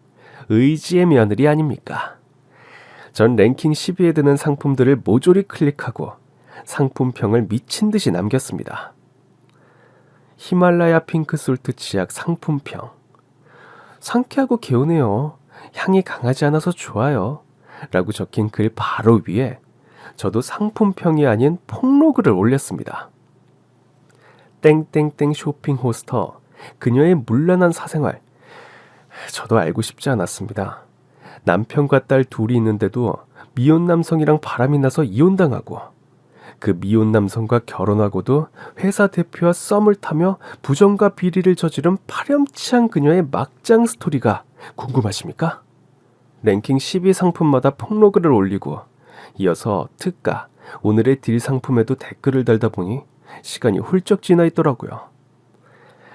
의지의 며느리 아닙니까? 전 랭킹 10위에 드는 상품들을 모조리 클릭하고 상품평을 미친 듯이 남겼습니다. 히말라야 핑크솔트 치약 상품평. 상쾌하고 개운해요. 향이 강하지 않아서 좋아요. 라고 적힌 글 바로 위에 저도 상품평이 아닌 폭로글을 올렸습니다. 땡땡땡 쇼핑 호스터. 그녀의 문란한 사생활. 저도 알고 싶지 않았습니다. 남편과 딸 둘이 있는데도 미혼 남성이랑 바람이 나서 이혼당하고 그 미혼 남성과 결혼하고도 회사 대표와 썸을 타며 부정과 비리를 저지른 파렴치한 그녀의 막장 스토리가 궁금하십니까? 랭킹 10위 상품마다 폭로글을 올리고 이어서 특가, 오늘의 딜 상품에도 댓글을 달다 보니 시간이 훌쩍 지나 있더라고요.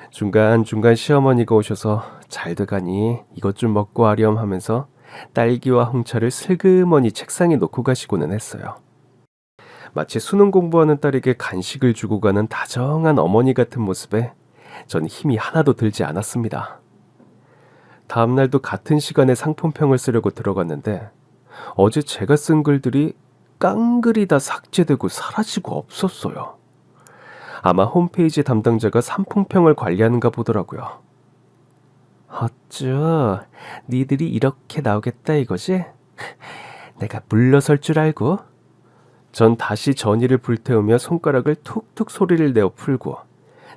중간중간 시어머니가 오셔서 잘 돼가니 이것 좀 먹고 하렴 하면서 딸기와 홍차를 슬그머니 책상에 놓고 가시고는 했어요. 마치 수능 공부하는 딸에게 간식을 주고 가는 다정한 어머니 같은 모습에 전 힘이 하나도 들지 않았습니다. 다음 날도 같은 시간에 상품평을 쓰려고 들어갔는데 어제 제가 쓴 글들이 깡그리 다 삭제되고 사라지고 없었어요. 아마 홈페이지 담당자가 상품평을 관리하는가 보더라고요. 어쭈, 니들이 이렇게 나오겠다 이거지? 내가 물러설 줄 알고? 전 다시 전의를 불태우며 손가락을 툭툭 소리를 내어 풀고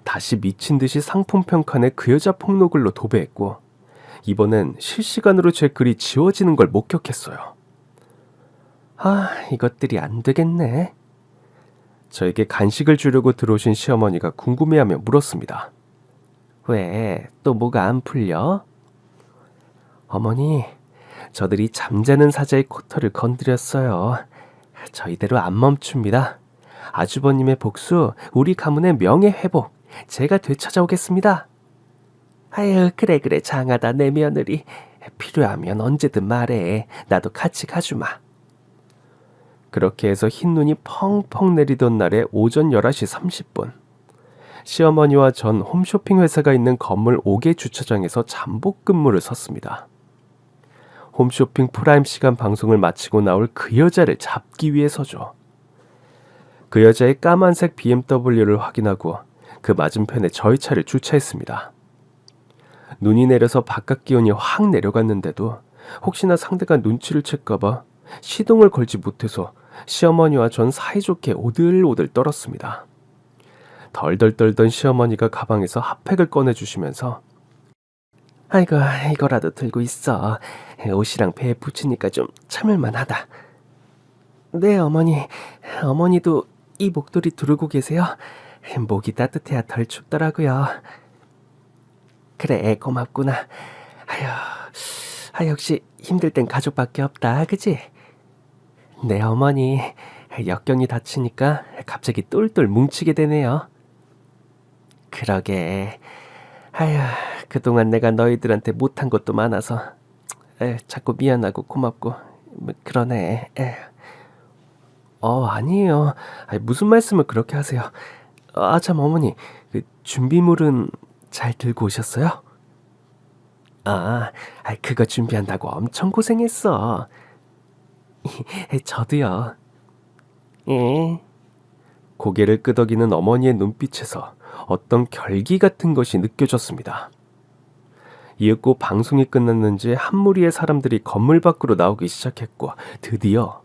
다시 미친 듯이 상품평 칸에 그 여자 폭로글로 도배했고 이번엔 실시간으로 제 글이 지워지는 걸 목격했어요. 이것들이 안 되겠네. 저에게 간식을 주려고 들어오신 시어머니가 궁금해하며 물었습니다. 왜? 또 뭐가 안 풀려? 어머니, 저들이 잠자는 사자의 코털을 건드렸어요. 저희대로 안 멈춥니다. 아주버님의 복수, 우리 가문의 명예회복, 제가 되찾아오겠습니다. 아유, 그래 장하다 내 며느리. 필요하면 언제든 말해. 나도 같이 가주마. 그렇게 해서 흰눈이 펑펑 내리던 날에 오전 11시 30분. 시어머니와 전 홈쇼핑 회사가 있는 건물 5개 주차장에서 잠복 근무를 섰습니다. 홈쇼핑 프라임 시간 방송을 마치고 나올 그 여자를 잡기 위해서죠. 그 여자의 까만색 BMW를 확인하고 그 맞은편에 저희 차를 주차했습니다. 눈이 내려서 바깥 기온이 확 내려갔는데도 혹시나 상대가 눈치를 챘까봐 시동을 걸지 못해서 시어머니와 전 사이좋게 오들오들 떨었습니다. 덜덜 떨던 시어머니가 가방에서 핫팩을 꺼내주시면서 아이고, 이거라도 들고 있어. 옷이랑 배에 붙이니까 좀 참을만 하다. 네, 어머니. 어머니도 이 목도리 두르고 계세요? 목이 따뜻해야 덜 춥더라고요. 그래, 고맙구나. 역시 힘들 땐 가족밖에 없다, 그지? 네, 어머니. 역경이 닥치니까 갑자기 똘똘 뭉치게 되네요. 그러게. 아휴, 그동안 내가 너희들한테 못한 것도 많아서 자꾸 미안하고 고맙고 그러네. 아니에요. 무슨 말씀을 그렇게 하세요. 참, 어머니. 그 준비물은 잘 들고 오셨어요? 그거 준비한다고 엄청 고생했어. 저도요. 예. 고개를 끄덕이는 어머니의 눈빛에서 어떤 결기 같은 것이 느껴졌습니다. 이윽고 방송이 끝났는지 한 무리의 사람들이 건물 밖으로 나오기 시작했고, 드디어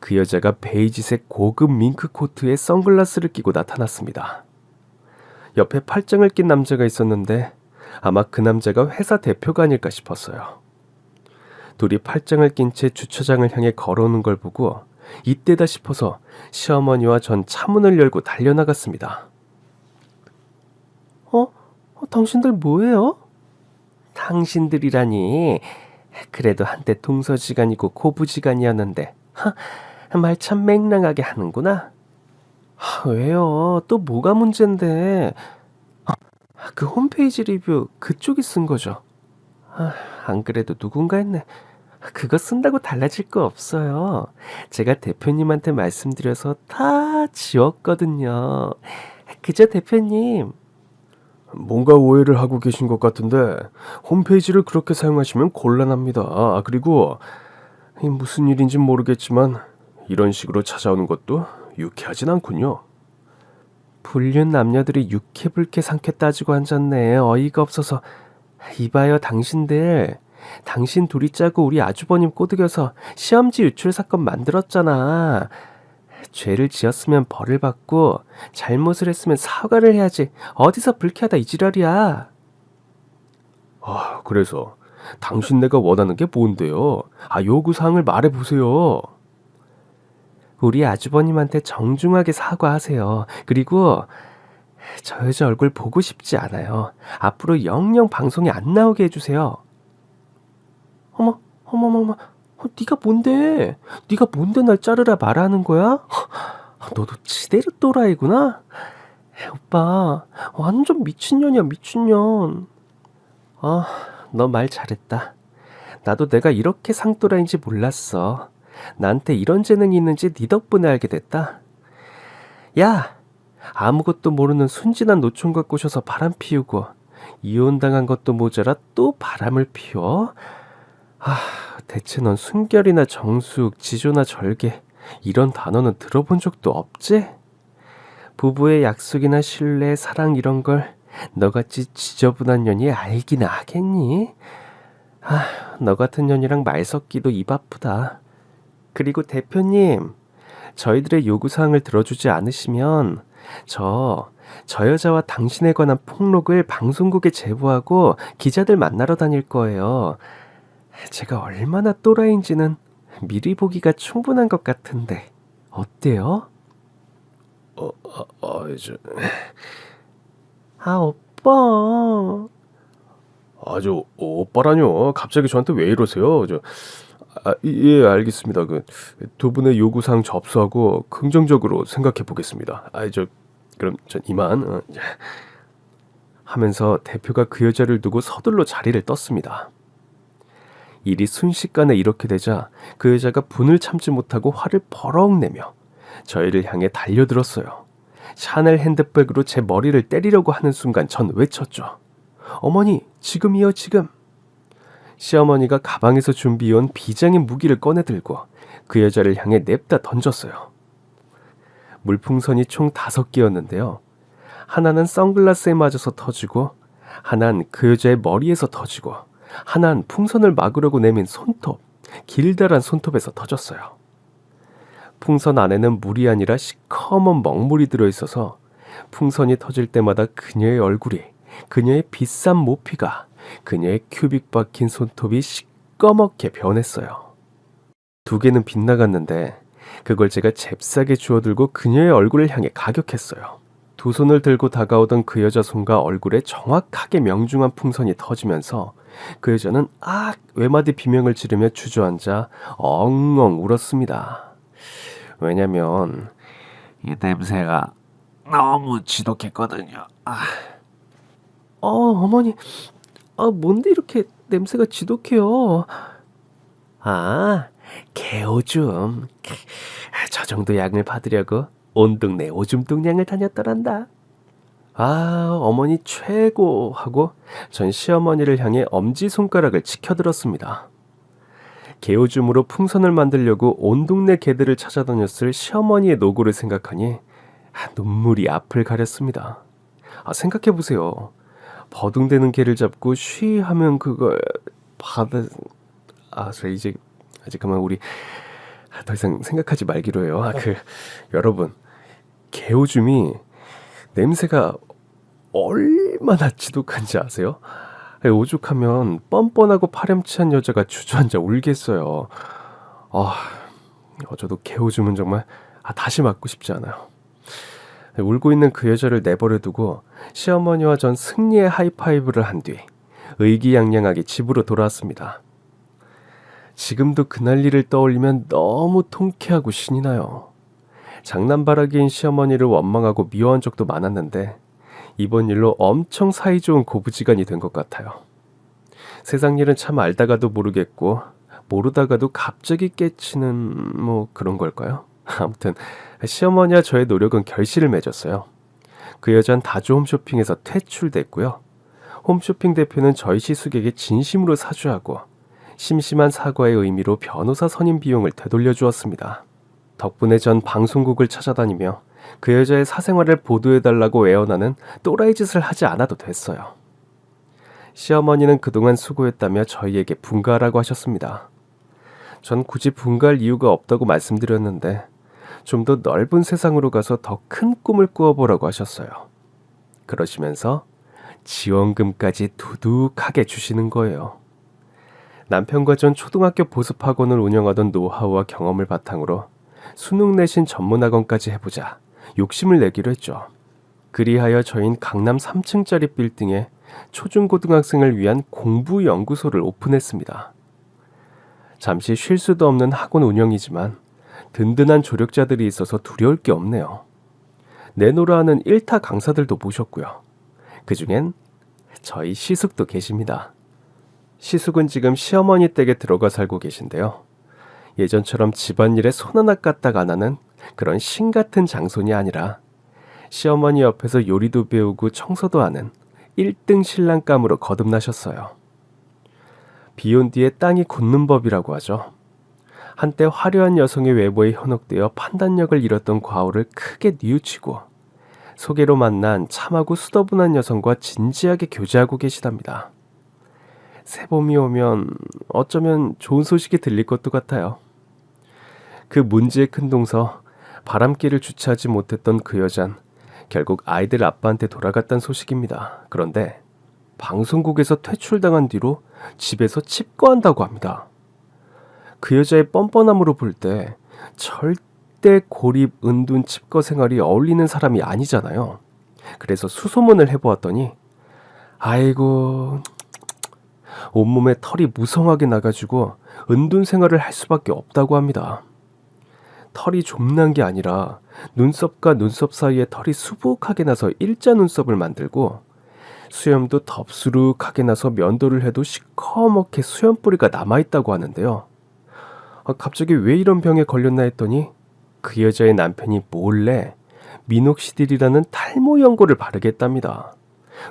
그 여자가 베이지색 고급 밍크 코트에 선글라스를 끼고 나타났습니다. 옆에 팔짱을 낀 남자가 있었는데 아마 그 남자가 회사 대표가 아닐까 싶었어요. 둘이 팔짱을 낀 채 주차장을 향해 걸어오는 걸 보고 이때다 싶어서 시어머니와 전 차문을 열고 달려나갔습니다. 당신들 뭐예요? 당신들이라니. 그래도 한때 동서지간이고 고부지간이었는데 말 참 맹랑하게 하는구나. 왜요? 또 뭐가 문제인데? 그 홈페이지 리뷰 그쪽이 쓴 거죠? 안 그래도 누군가 했네. 그거 쓴다고 달라질 거 없어요. 제가 대표님한테 말씀드려서 다 지웠거든요. 그죠, 대표님? 뭔가 오해를 하고 계신 것 같은데 홈페이지를 그렇게 사용하시면 곤란합니다. 그리고 무슨 일인지 모르겠지만 이런 식으로 찾아오는 것도 유쾌하진 않군요. 불륜 남녀들이 유쾌불쾌 상쾌 따지고 앉았네. 어이가 없어서. 이봐요, 당신들. 당신 둘이 짜고 우리 아주버님 꼬드겨서 시험지 유출 사건 만들었잖아. 죄를 지었으면 벌을 받고 잘못을 했으면 사과를 해야지. 어디서 불쾌하다 이 지랄이야. 그래서 당신네가 원하는 게 뭔데요? 요구사항을 말해보세요. 우리 아주버님한테 정중하게 사과하세요. 그리고 저 여자 얼굴 보고 싶지 않아요. 앞으로 영영 방송에 안 나오게 해주세요. 어머, 네가 뭔데? 네가 뭔데 날 자르라 말하는 거야? 너도 지대로 또라이구나? 오빠, 완전 미친년이야, 미친년. 너 말 잘했다. 나도 내가 이렇게 상또라인지 몰랐어. 나한테 이런 재능이 있는지 네 덕분에 알게 됐다. 야, 아무것도 모르는 순진한 노총각 꼬셔서 바람 피우고 이혼당한 것도 모자라 또 바람을 피워? 대체 넌 순결이나 정숙, 지조나 절개 이런 단어는 들어본 적도 없지? 부부의 약속이나 신뢰, 사랑 이런 걸 너같이 지저분한 년이 알긴 하겠니? 너 같은 년이랑 말 섞기도 입 아프다. 그리고 대표님, 저희들의 요구사항을 들어주지 않으시면 저 여자와 당신에 관한 폭로를 방송국에 제보하고 기자들 만나러 다닐 거예요. 제가 얼마나 또라이인지는 미리 보기가 충분한 것 같은데 어때요? 오빠. 저 오빠라뇨. 갑자기 저한테 왜 이러세요? 예, 알겠습니다. 두 분의 요구사항 접수하고 긍정적으로 생각해 보겠습니다. 그럼 전 이만. 하면서 대표가 그 여자를 두고 서둘러 자리를 떴습니다. 일이 순식간에 이렇게 되자 그 여자가 분을 참지 못하고 화를 버럭 내며 저희를 향해 달려들었어요. 샤넬 핸드백으로 제 머리를 때리려고 하는 순간 전 외쳤죠. 어머니, 지금이요, 지금. 시어머니가 가방에서 준비해온 비장의 무기를 꺼내 들고 그 여자를 향해 냅다 던졌어요. 물풍선이 총 5개였는데요. 하나는 선글라스에 맞아서 터지고, 하나는 그 여자의 머리에서 터지고, 하나는 풍선을 막으려고 내민 손톱, 길다란 손톱에서 터졌어요. 풍선 안에는 물이 아니라 시커먼 먹물이 들어있어서 풍선이 터질 때마다 그녀의 얼굴이, 그녀의 비싼 모피가, 그녀의 큐빅 박힌 손톱이 시꺼멓게 변했어요. 2개는 빗나갔는데 그걸 제가 잽싸게 주워들고 그녀의 얼굴을 향해 가격했어요. 2 손을 들고 다가오던 그 여자 손과 얼굴에 정확하게 명중한 풍선이 터지면서 그 여자는 외마디 비명을 지르며 주저앉아 엉엉 울었습니다. 왜냐면 이 냄새가 너무 지독했거든요. 어머니, 뭔데 이렇게 냄새가 지독해요? 개오줌. 저 정도 양을 받으려고 온 동네 오줌 동량을 다녔더란다. 어머니 최고 하고 전 시어머니를 향해 엄지손가락을 치켜들었습니다. 개오줌으로 풍선을 만들려고 온 동네 개들을 찾아다녔을 시어머니의 노고를 생각하니 눈물이 앞을 가렸습니다. 생각해보세요. 버둥대는 개를 잡고 쉬 하면 그걸 이제 그만 우리 더 이상 생각하지 말기로 해요. 여러분, 개오줌이 냄새가 얼마나 지독한지 아세요? 오죽하면 뻔뻔하고 파렴치한 여자가 주저앉아 울겠어요. 저도 개오줌은 정말 다시 맞고 싶지 않아요. 울고 있는 그 여자를 내버려 두고 시어머니와 전 승리의 하이파이브를 한 뒤 의기양양하게 집으로 돌아왔습니다. 지금도 그날 일을 떠올리면 너무 통쾌하고 신이 나요. 장난바라기인 시어머니를 원망하고 미워한 적도 많았는데 이번 일로 엄청 사이좋은 고부지간이 된 것 같아요. 세상 일은 참 알다가도 모르겠고 모르다가도 갑자기 깨치는 그런 걸까요? 아무튼 시어머니와 저의 노력은 결실을 맺었어요. 그 여자는 다주 홈쇼핑에서 퇴출됐고요. 홈쇼핑 대표는 저희 시숙에게 진심으로 사죄하고 심심한 사과의 의미로 변호사 선임 비용을 되돌려 주었습니다. 덕분에 전 방송국을 찾아다니며 그 여자의 사생활을 보도해달라고 애원하는 또라이 짓을 하지 않아도 됐어요. 시어머니는 그동안 수고했다며 저희에게 분가하라고 하셨습니다. 전 굳이 분가할 이유가 없다고 말씀드렸는데 좀 더 넓은 세상으로 가서 더 큰 꿈을 꾸어보라고 하셨어요. 그러시면서 지원금까지 두둑하게 주시는 거예요. 남편과 전 초등학교 보습학원을 운영하던 노하우와 경험을 바탕으로 수능 내신 전문학원까지 해보자 욕심을 내기로 했죠. 그리하여 저희는 강남 3층짜리 빌딩에 초중고등학생을 위한 공부연구소를 오픈했습니다. 잠시 쉴 수도 없는 학원 운영이지만 든든한 조력자들이 있어서 두려울 게 없네요. 내노라 하는 1타 강사들도 모셨고요. 그중엔 저희 시숙도 계십니다. 시숙은 지금 시어머니 댁에 들어가 살고 계신데요. 예전처럼 집안일에 손 하나 까딱 안 하는 그런 신 같은 장손이 아니라 시어머니 옆에서 요리도 배우고 청소도 하는 1등 신랑감으로 거듭나셨어요. 비온 뒤에 땅이 굳는 법이라고 하죠. 한때 화려한 여성의 외모에 현혹되어 판단력을 잃었던 과오를 크게 뉘우치고 소개로 만난 참하고 수더분한 여성과 진지하게 교제하고 계시답니다. 새봄이 오면 어쩌면 좋은 소식이 들릴 것도 같아요. 그 문제의 큰 동서 바람길을 주체하지 못했던 그 여잔 결국 아이들 아빠한테 돌아갔다는 소식입니다. 그런데 방송국에서 퇴출당한 뒤로 집에서 칩거한다고 합니다. 그 여자의 뻔뻔함으로 볼 때 절대 고립, 은둔, 칩거 생활이 어울리는 사람이 아니잖아요. 그래서 수소문을 해보았더니 아이고 온몸에 털이 무성하게 나가지고 은둔 생활을 할 수밖에 없다고 합니다. 털이 좀 난 게 아니라 눈썹과 눈썹 사이에 털이 수북하게 나서 일자 눈썹을 만들고 수염도 덥수룩하게 나서 면도를 해도 시커멓게 수염뿌리가 남아있다고 하는데요. 갑자기 왜 이런 병에 걸렸나 했더니 그 여자의 남편이 몰래 미녹시딜이라는 탈모 연고를 바르게 했답니다.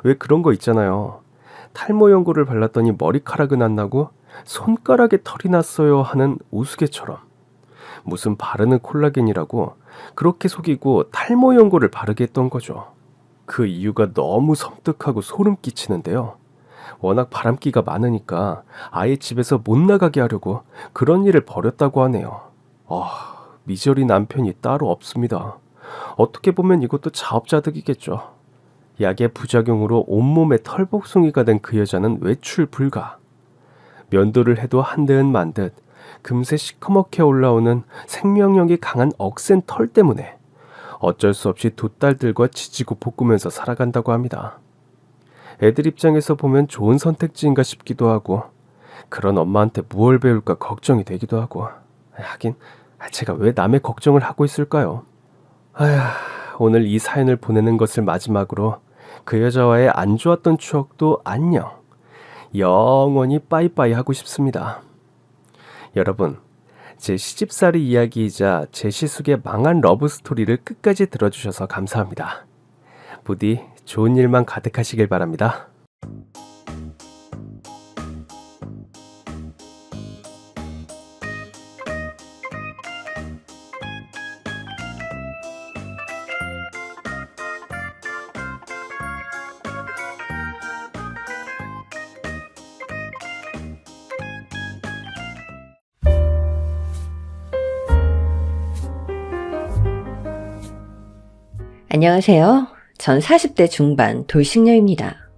왜 그런 거 있잖아요. 탈모 연고를 발랐더니 머리카락은 안 나고 손가락에 털이 났어요 하는 우스개처럼 무슨 바르는 콜라겐이라고 그렇게 속이고 탈모 연고를 바르게 했던 거죠. 그 이유가 너무 섬뜩하고 소름 끼치는데요. 워낙 바람기가 많으니까 아예 집에서 못 나가게 하려고 그런 일을 벌였다고 하네요. 미저리 남편이 따로 없습니다. 어떻게 보면 이것도 자업자득이겠죠. 약의 부작용으로 온몸에 털복숭이가 된 그 여자는 외출 불가. 면도를 해도 한듯 만듯 금세 시커멓게 올라오는 생명력이 강한 억센 털 때문에 어쩔 수 없이 두 딸들과 지지고 볶으면서 살아간다고 합니다. 애들 입장에서 보면 좋은 선택지인가 싶기도 하고 그런 엄마한테 무얼 배울까 걱정이 되기도 하고 하긴 제가 왜 남의 걱정을 하고 있을까요? 오늘 이 사연을 보내는 것을 마지막으로 그 여자와의 안 좋았던 추억도 안녕, 영원히 빠이빠이 하고 싶습니다. 여러분, 제 시집살이 이야기이자 제 시숙의 망한 러브스토리를 끝까지 들어주셔서 감사합니다. 부디 좋은 일만 가득하시길 바랍니다. 안녕하세요. 전 40대 중반 돌싱녀입니다.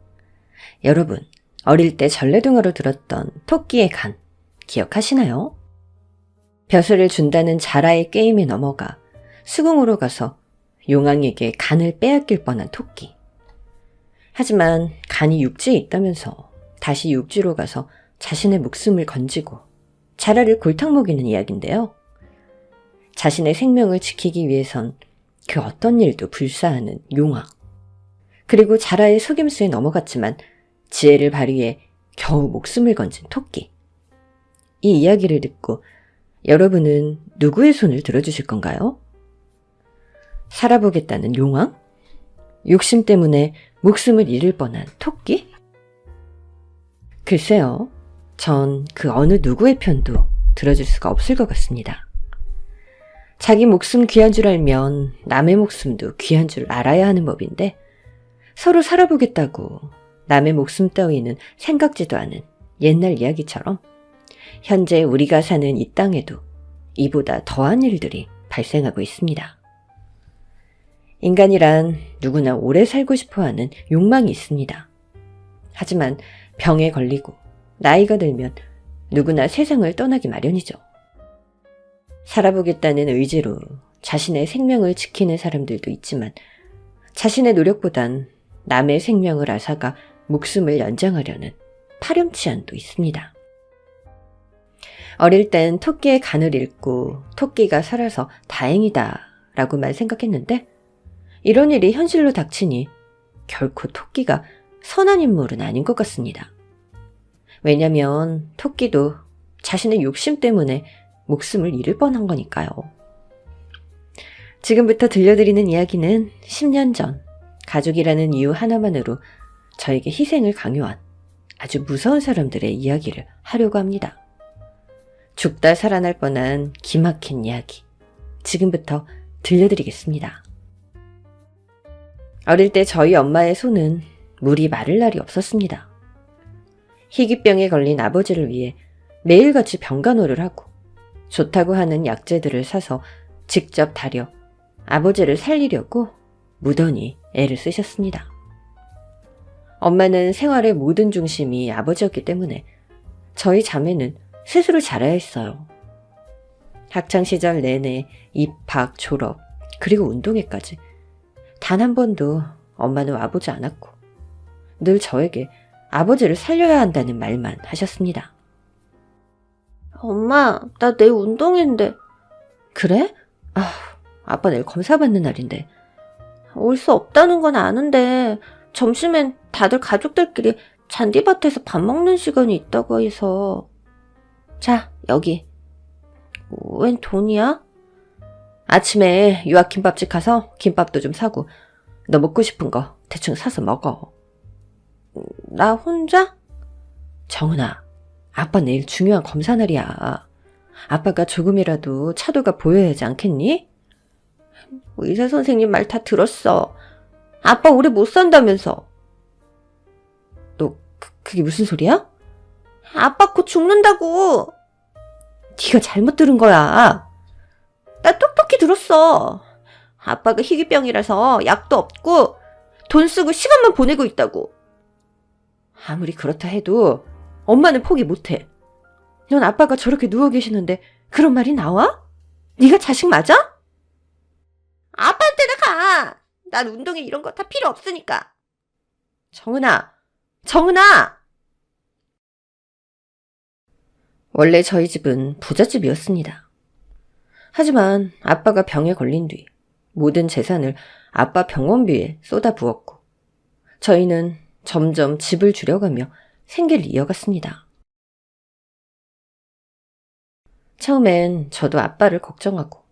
여러분, 어릴 때 전래동화로 들었던 토끼의 간 기억하시나요? 벼슬을 준다는 자라의 게임에 넘어가 수궁으로 가서 용왕에게 간을 빼앗길 뻔한 토끼. 하지만 간이 육지에 있다면서 다시 육지로 가서 자신의 목숨을 건지고 자라를 골탕 먹이는 이야기인데요. 자신의 생명을 지키기 위해선 그 어떤 일도 불사하는 용왕. 그리고 자라의 속임수에 넘어갔지만 지혜를 발휘해 겨우 목숨을 건진 토끼. 이 이야기를 듣고 여러분은 누구의 손을 들어주실 건가요? 살아보겠다는 용왕? 욕심 때문에 목숨을 잃을 뻔한 토끼? 글쎄요, 전 그 어느 누구의 편도 들어줄 수가 없을 것 같습니다. 자기 목숨 귀한 줄 알면 남의 목숨도 귀한 줄 알아야 하는 법인데 서로 살아보겠다고 남의 목숨 따위는 생각지도 않은 옛날 이야기처럼 현재 우리가 사는 이 땅에도 이보다 더한 일들이 발생하고 있습니다. 인간이란 누구나 오래 살고 싶어하는 욕망이 있습니다. 하지만 병에 걸리고 나이가 들면 누구나 세상을 떠나기 마련이죠. 살아보겠다는 의지로 자신의 생명을 지키는 사람들도 있지만 자신의 노력보단 남의 생명을 앗아가 목숨을 연장하려는 파렴치한도 있습니다. 어릴 땐 토끼의 간을 잃고 토끼가 살아서 다행이다 라고만 생각했는데 이런 일이 현실로 닥치니 결코 토끼가 선한 인물은 아닌 것 같습니다. 왜냐면 토끼도 자신의 욕심 때문에 목숨을 잃을 뻔한 거니까요. 지금부터 들려드리는 이야기는 10년 전 가족이라는 이유 하나만으로 저에게 희생을 강요한 아주 무서운 사람들의 이야기를 하려고 합니다. 죽다 살아날 뻔한 기막힌 이야기, 지금부터 들려드리겠습니다. 어릴 때 저희 엄마의 손은 물이 마를 날이 없었습니다. 희귀병에 걸린 아버지를 위해 매일같이 병간호를 하고 좋다고 하는 약재들을 사서 직접 다려 아버지를 살리려고 무던히 애를 쓰셨습니다. 엄마는 생활의 모든 중심이 아버지였기 때문에 저희 자매는 스스로 자라야 했어요. 학창시절 내내 입학, 졸업, 그리고 운동회까지 단 한 번도 엄마는 와보지 않았고 늘 저에게 아버지를 살려야 한다는 말만 하셨습니다. 엄마, 나 내일 운동회인데. 그래? 아빠 내일 검사 받는 날인데. 올 수 없다는 건 아는데 점심엔 다들 가족들끼리 잔디밭에서 밥 먹는 시간이 있다고 해서. 자, 여기. 웬 돈이야? 아침에 유아김밥집 가서 김밥도 좀 사고 너 먹고 싶은 거 대충 사서 먹어. 나 혼자? 정은아, 아빠 내일 중요한 검사 날이야. 아빠가 조금이라도 차도가 보여야 하지 않겠니? 의사 선생님 말 다 들었어. 아빠 오래 못 산다면서. 너 그게 무슨 소리야? 아빠 곧 죽는다고. 네가 잘못 들은 거야. 나 똑똑히 들었어. 아빠가 희귀병이라서 약도 없고 돈 쓰고 시간만 보내고 있다고. 아무리 그렇다 해도 엄마는 포기 못해. 넌 아빠가 저렇게 누워 계시는데 그런 말이 나와? 네가 자식 맞아? 아빠한테나 가. 난 운동회 이런 거 다 필요 없으니까. 정은아, 정은아! 원래 저희 집은 부잣집이었습니다. 하지만 아빠가 병에 걸린 뒤 모든 재산을 아빠 병원비에 쏟아부었고 저희는 점점 집을 줄여가며 생계를 이어갔습니다. 처음엔 저도 아빠를 걱정하고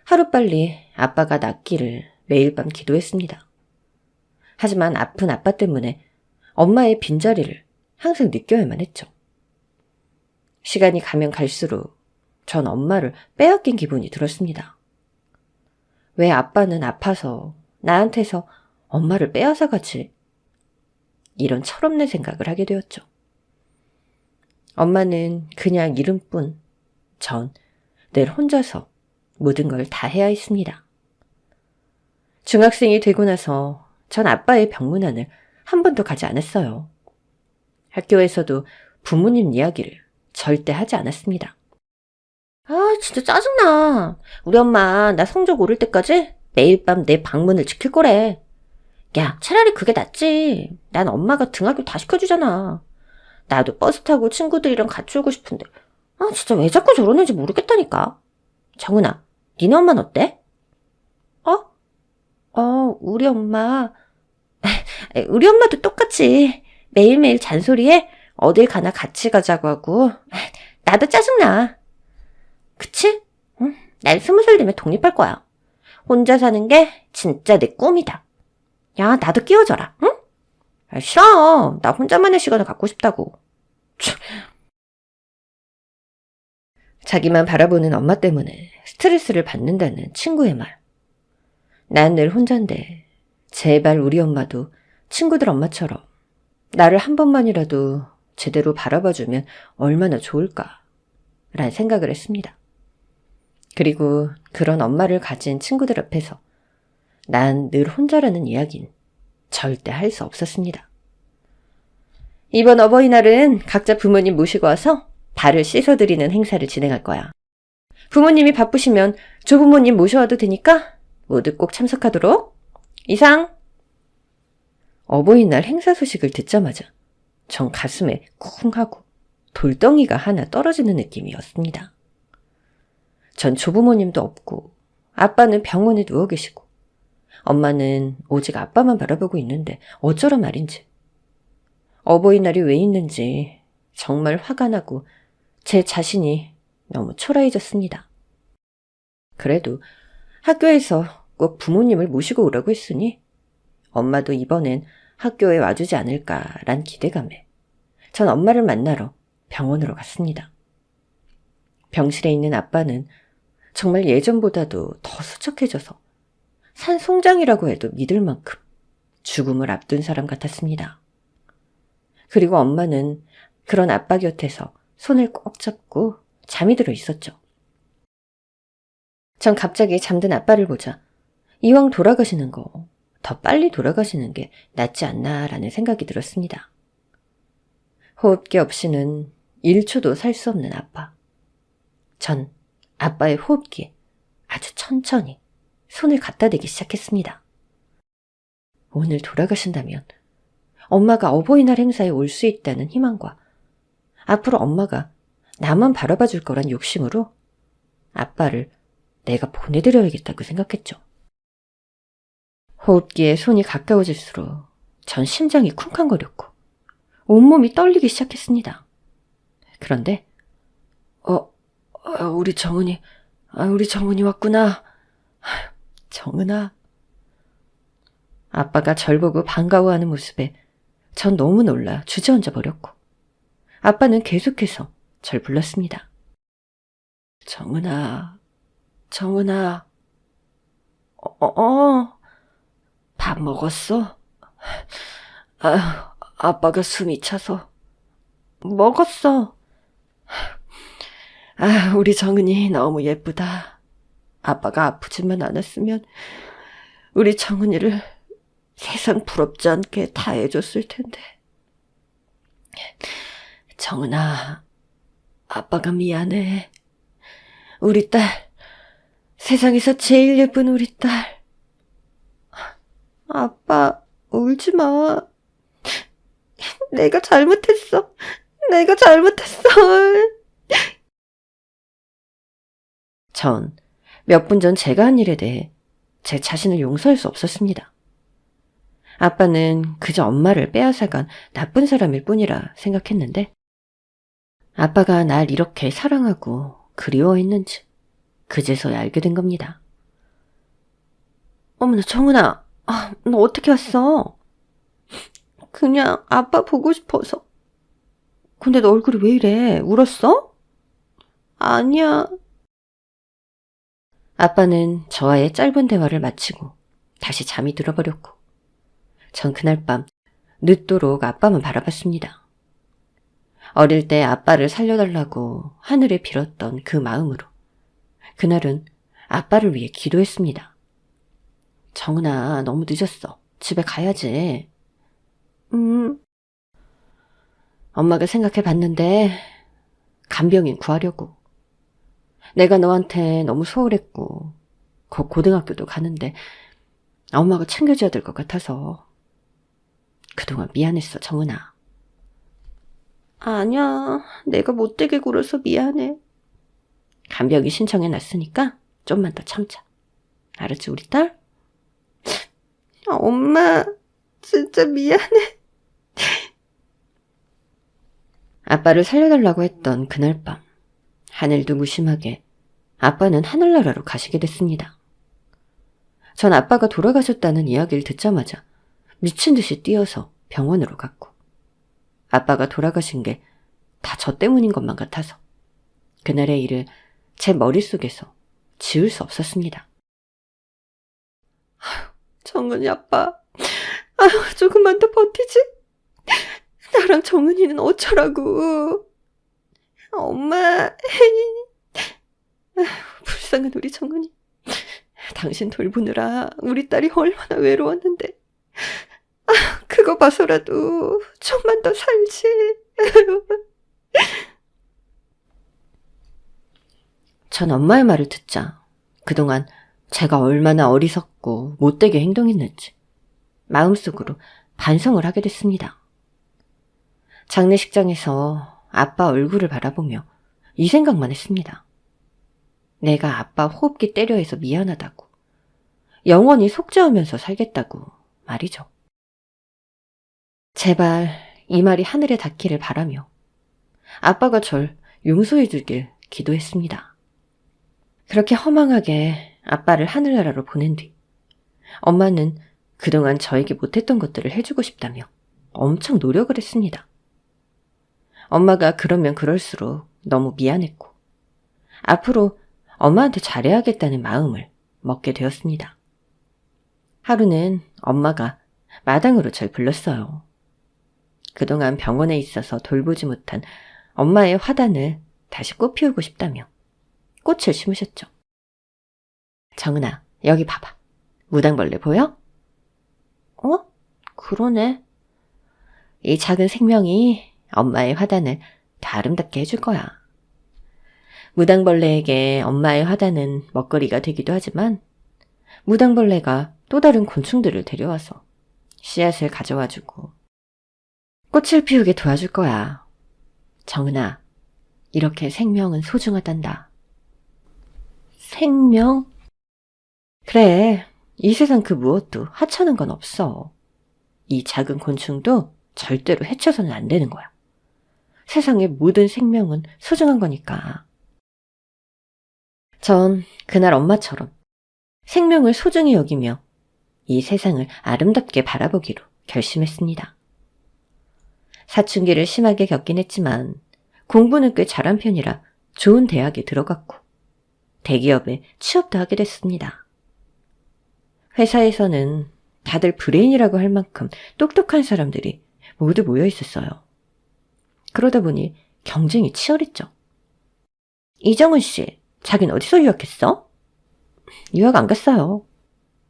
하루빨리 아빠가 낫기를 매일 밤 기도했습니다. 하지만 아픈 아빠 때문에 엄마의 빈자리를 항상 느껴야만 했죠. 시간이 가면 갈수록 전 엄마를 빼앗긴 기분이 들었습니다. 왜 아빠는 아파서 나한테서 엄마를 빼앗아 가지? 이런 철없는 생각을 하게 되었죠. 엄마는 그냥 이름뿐, 전 늘 혼자서 모든 걸 다 해야 했습니다. 중학생이 되고 나서 전 아빠의 병문안을 한 번도 가지 않았어요. 학교에서도 부모님 이야기를 절대 하지 않았습니다. 아, 진짜 짜증나. 우리 엄마 나 성적 오를 때까지 매일 밤 내 방문을 지킬 거래. 야, 차라리 그게 낫지. 난 엄마가 등하교 다 시켜주잖아. 나도 버스 타고 친구들이랑 같이 오고 싶은데 아, 진짜 왜 자꾸 저러는지 모르겠다니까. 정은아, 니네 엄마는 어때? 우리 엄마. 우리 엄마도 똑같이 매일매일 잔소리해 어딜 가나 같이 가자고 하고 나도 짜증나. 그치? 응, 난 20살 되면 독립할 거야. 혼자 사는 게 진짜 내 꿈이다. 야, 나도 끼워줘라, 응? 아, 싫어. 나 혼자만의 시간을 갖고 싶다고. 자기만 바라보는 엄마 때문에 스트레스를 받는다는 친구의 말. 난 늘 혼잔데 제발 우리 엄마도 친구들 엄마처럼 나를 한 번만이라도 제대로 바라봐주면 얼마나 좋을까 라는 생각을 했습니다. 그리고 그런 엄마를 가진 친구들 앞에서 난 늘 혼자라는 이야기는 절대 할 수 없었습니다. 이번 어버이날은 각자 부모님 모시고 와서 발을 씻어드리는 행사를 진행할 거야. 부모님이 바쁘시면 조부모님 모셔와도 되니까 모두 꼭 참석하도록. 이상. 어버이날 행사 소식을 듣자마자 전 가슴에 쿵 하고 돌덩이가 하나 떨어지는 느낌이었습니다. 전 조부모님도 없고 아빠는 병원에 누워 계시고 엄마는 오직 아빠만 바라보고 있는데 어쩌란 말인지. 어버이날이 왜 있는지 정말 화가 나고 제 자신이 너무 초라해졌습니다. 그래도 학교에서 꼭 부모님을 모시고 오라고 했으니 엄마도 이번엔 학교에 와주지 않을까란 기대감에 전 엄마를 만나러 병원으로 갔습니다. 병실에 있는 아빠는 정말 예전보다도 더 수척해져서 산송장이라고 해도 믿을 만큼 죽음을 앞둔 사람 같았습니다. 그리고 엄마는 그런 아빠 곁에서 손을 꼭 잡고 잠이 들어 있었죠. 전 갑자기 잠든 아빠를 보자 이왕 돌아가시는 거 더 빨리 돌아가시는 게 낫지 않나라는 생각이 들었습니다. 호흡기 없이는 1초도 살 수 없는 아빠. 전 아빠의 호흡기에 아주 천천히 손을 갖다 대기 시작했습니다. 오늘 돌아가신다면 엄마가 어버이날 행사에 올 수 있다는 희망과 앞으로 엄마가 나만 바라봐 줄 거란 욕심으로 아빠를 내가 보내드려야겠다고 생각했죠. 호흡기에 손이 가까워질수록 전 심장이 쿵쾅거렸고 온몸이 떨리기 시작했습니다. 그런데 우리 정은이 왔구나. 정은아. 아빠가 절 보고 반가워하는 모습에 전 너무 놀라 주저앉아 버렸고 아빠는 계속해서 절 불렀습니다. 정은아. 밥 먹었어? 아빠가 숨이 차서. 먹었어. 우리 정은이 너무 예쁘다. 아빠가 아프지만 않았으면 우리 정은이를 세상 부럽지 않게 다 해줬을 텐데. 정은아, 아빠가 미안해. 우리 딸, 세상에서 제일 예쁜 우리 딸. 아빠, 울지 마. 내가 잘못했어. 내가 잘못했어. 전 몇 분 전 제가 한 일에 대해 제 자신을 용서할 수 없었습니다. 아빠는 그저 엄마를 빼앗아간 나쁜 사람일 뿐이라 생각했는데 아빠가 날 이렇게 사랑하고 그리워했는지 그제서야 알게 된 겁니다. 어머나 정은아, 너 어떻게 왔어? 그냥 아빠 보고 싶어서. 근데 너 얼굴이 왜 이래? 울었어? 아니야. 아빠는 저와의 짧은 대화를 마치고 다시 잠이 들어버렸고 전 그날 밤 늦도록 아빠만 바라봤습니다. 어릴 때 아빠를 살려달라고 하늘에 빌었던 그 마음으로 그날은 아빠를 위해 기도했습니다. 정은아, 너무 늦었어. 집에 가야지. 엄마가 생각해봤는데 간병인 구하려고. 내가 너한테 너무 소홀했고 곧 고등학교도 가는데 엄마가 챙겨줘야 될 것 같아서 그동안 미안했어, 정은아. 아니야, 내가 못되게 굴어서 미안해. 간병인 신청해놨으니까 좀만 더 참자. 알았지, 우리 딸? 엄마, 진짜 미안해. 아빠를 살려달라고 했던 그날 밤, 하늘도 무심하게 아빠는 하늘나라로 가시게 됐습니다. 전 아빠가 돌아가셨다는 이야기를 듣자마자 미친 듯이 뛰어서 병원으로 갔고 아빠가 돌아가신 게 다 저 때문인 것만 같아서 그날의 일을 제 머릿속에서 지울 수 없었습니다. 정은이 아빠, 조금만 더 버티지? 나랑 정은이는 어쩌라고. 엄마, 불쌍한 우리 정은이. 당신 돌보느라 우리 딸이 얼마나 외로웠는데. 그거 봐서라도 좀만 더 살지. 전 엄마의 말을 듣자 그동안 제가 얼마나 어리석고 못되게 행동했는지 마음속으로 반성을 하게 됐습니다. 장례식장에서 아빠 얼굴을 바라보며 이 생각만 했습니다. 내가 아빠 호흡기 때려 해서 미안하다고. 영원히 속죄하면서 살겠다고 말이죠. 제발 이 말이 하늘에 닿기를 바라며 아빠가 절 용서해 주길 기도했습니다. 그렇게 허망하게 아빠를 하늘나라로 보낸 뒤 엄마는 그동안 저에게 못했던 것들을 해주고 싶다며 엄청 노력을 했습니다. 엄마가 그러면 그럴수록 너무 미안했고 앞으로 엄마한테 잘해야겠다는 마음을 먹게 되었습니다. 하루는 엄마가 마당으로 절 불렀어요. 그동안 병원에 있어서 돌보지 못한 엄마의 화단을 다시 꽃 피우고 싶다며 꽃을 심으셨죠. 정은아, 여기 봐봐. 무당벌레 보여? 그러네. 이 작은 생명이 엄마의 화단을 더 아름답게 해줄 거야. 무당벌레에게 엄마의 화단은 먹거리가 되기도 하지만 무당벌레가 또 다른 곤충들을 데려와서 씨앗을 가져와주고 꽃을 피우게 도와줄 거야. 정은아, 이렇게 생명은 소중하단다. 생명? 그래, 이 세상 그 무엇도 하찮은 건 없어. 이 작은 곤충도 절대로 해쳐서는 안 되는 거야. 세상의 모든 생명은 소중한 거니까. 전 그날 엄마처럼 생명을 소중히 여기며 이 세상을 아름답게 바라보기로 결심했습니다. 사춘기를 심하게 겪긴 했지만 공부는 꽤 잘한 편이라 좋은 대학에 들어갔고 대기업에 취업도 하게 됐습니다. 회사에서는 다들 브레인이라고 할 만큼 똑똑한 사람들이 모두 모여 있었어요. 그러다 보니 경쟁이 치열했죠. 이정은 씨, 자긴 어디서 유학했어? 유학 안 갔어요.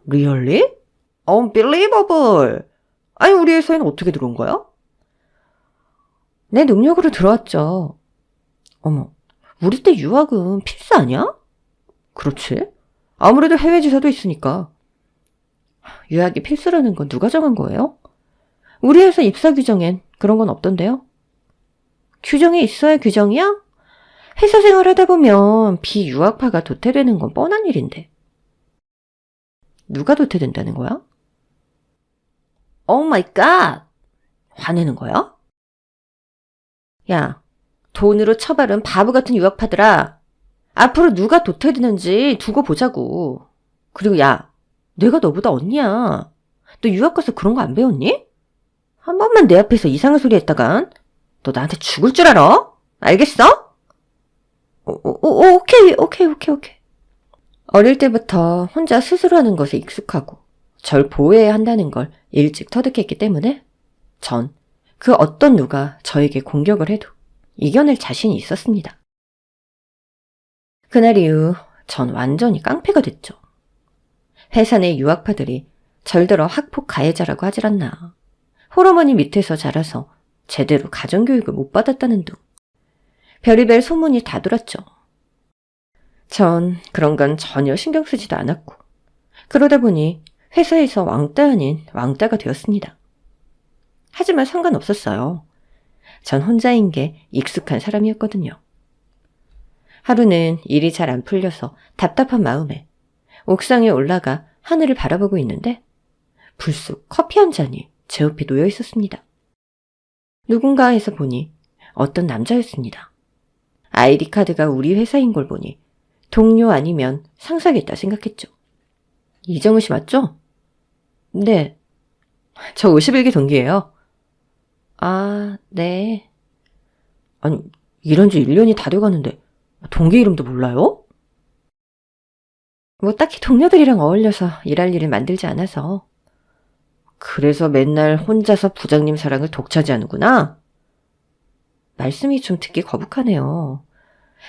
Really? Unbelievable! 아니, 우리 회사에는 어떻게 들어온 거야? 내 능력으로 들어왔죠. 어머, 우리 때 유학은 필수 아니야? 그렇지. 아무래도 해외 지사도 있으니까. 유학이 필수라는 건 누가 정한 거예요? 우리 회사 입사 규정엔 그런 건 없던데요? 규정이 있어야 규정이야? 회사 생활 하다 보면 비유학파가 도태되는 건 뻔한 일인데. 누가 도태된다는 거야? 오 마이 갓! 화내는 거야? 야, 돈으로 처바른 바보 같은 유학파들아. 앞으로 누가 도태되는지 두고 보자고. 그리고 야, 내가 너보다 언니야. 너 유학 가서 그런 거 안 배웠니? 한 번만 내 앞에서 이상한 소리 했다간 너 나한테 죽을 줄 알아? 알겠어? 오케이. 어릴 때부터 혼자 스스로 하는 것에 익숙하고 절 보호해야 한다는 걸 일찍 터득했기 때문에 전 그 어떤 누가 저에게 공격을 해도 이겨낼 자신이 있었습니다. 그날 이후 전 완전히 깡패가 됐죠. 회사 내 유학파들이 절더러 학폭 가해자라고 하질 않나. 홀어머니 밑에서 자라서 제대로 가정교육을 못 받았다는 둥. 별의별 소문이 다 돌았죠. 전 그런 건 전혀 신경 쓰지도 않았고 그러다 보니 회사에서 왕따 아닌 왕따가 되었습니다. 하지만 상관없었어요. 전 혼자인 게 익숙한 사람이었거든요. 하루는 일이 잘 안 풀려서 답답한 마음에 옥상에 올라가 하늘을 바라보고 있는데 불쑥 커피 한 잔이 제 옆에 놓여 있었습니다. 누군가 해서 보니 어떤 남자였습니다. 아이디 카드가 우리 회사인 걸 보니 동료 아니면 상사겠다 생각했죠. 이정우 씨 맞죠? 네. 저 51기 동기예요. 아, 네. 아니, 이런 지 1년이 다 돼가는데 동기 이름도 몰라요? 뭐 딱히 동료들이랑 어울려서 일할 일을 만들지 않아서. 그래서 맨날 혼자서 부장님 사랑을 독차지하는구나? 말씀이 좀 듣기 거북하네요.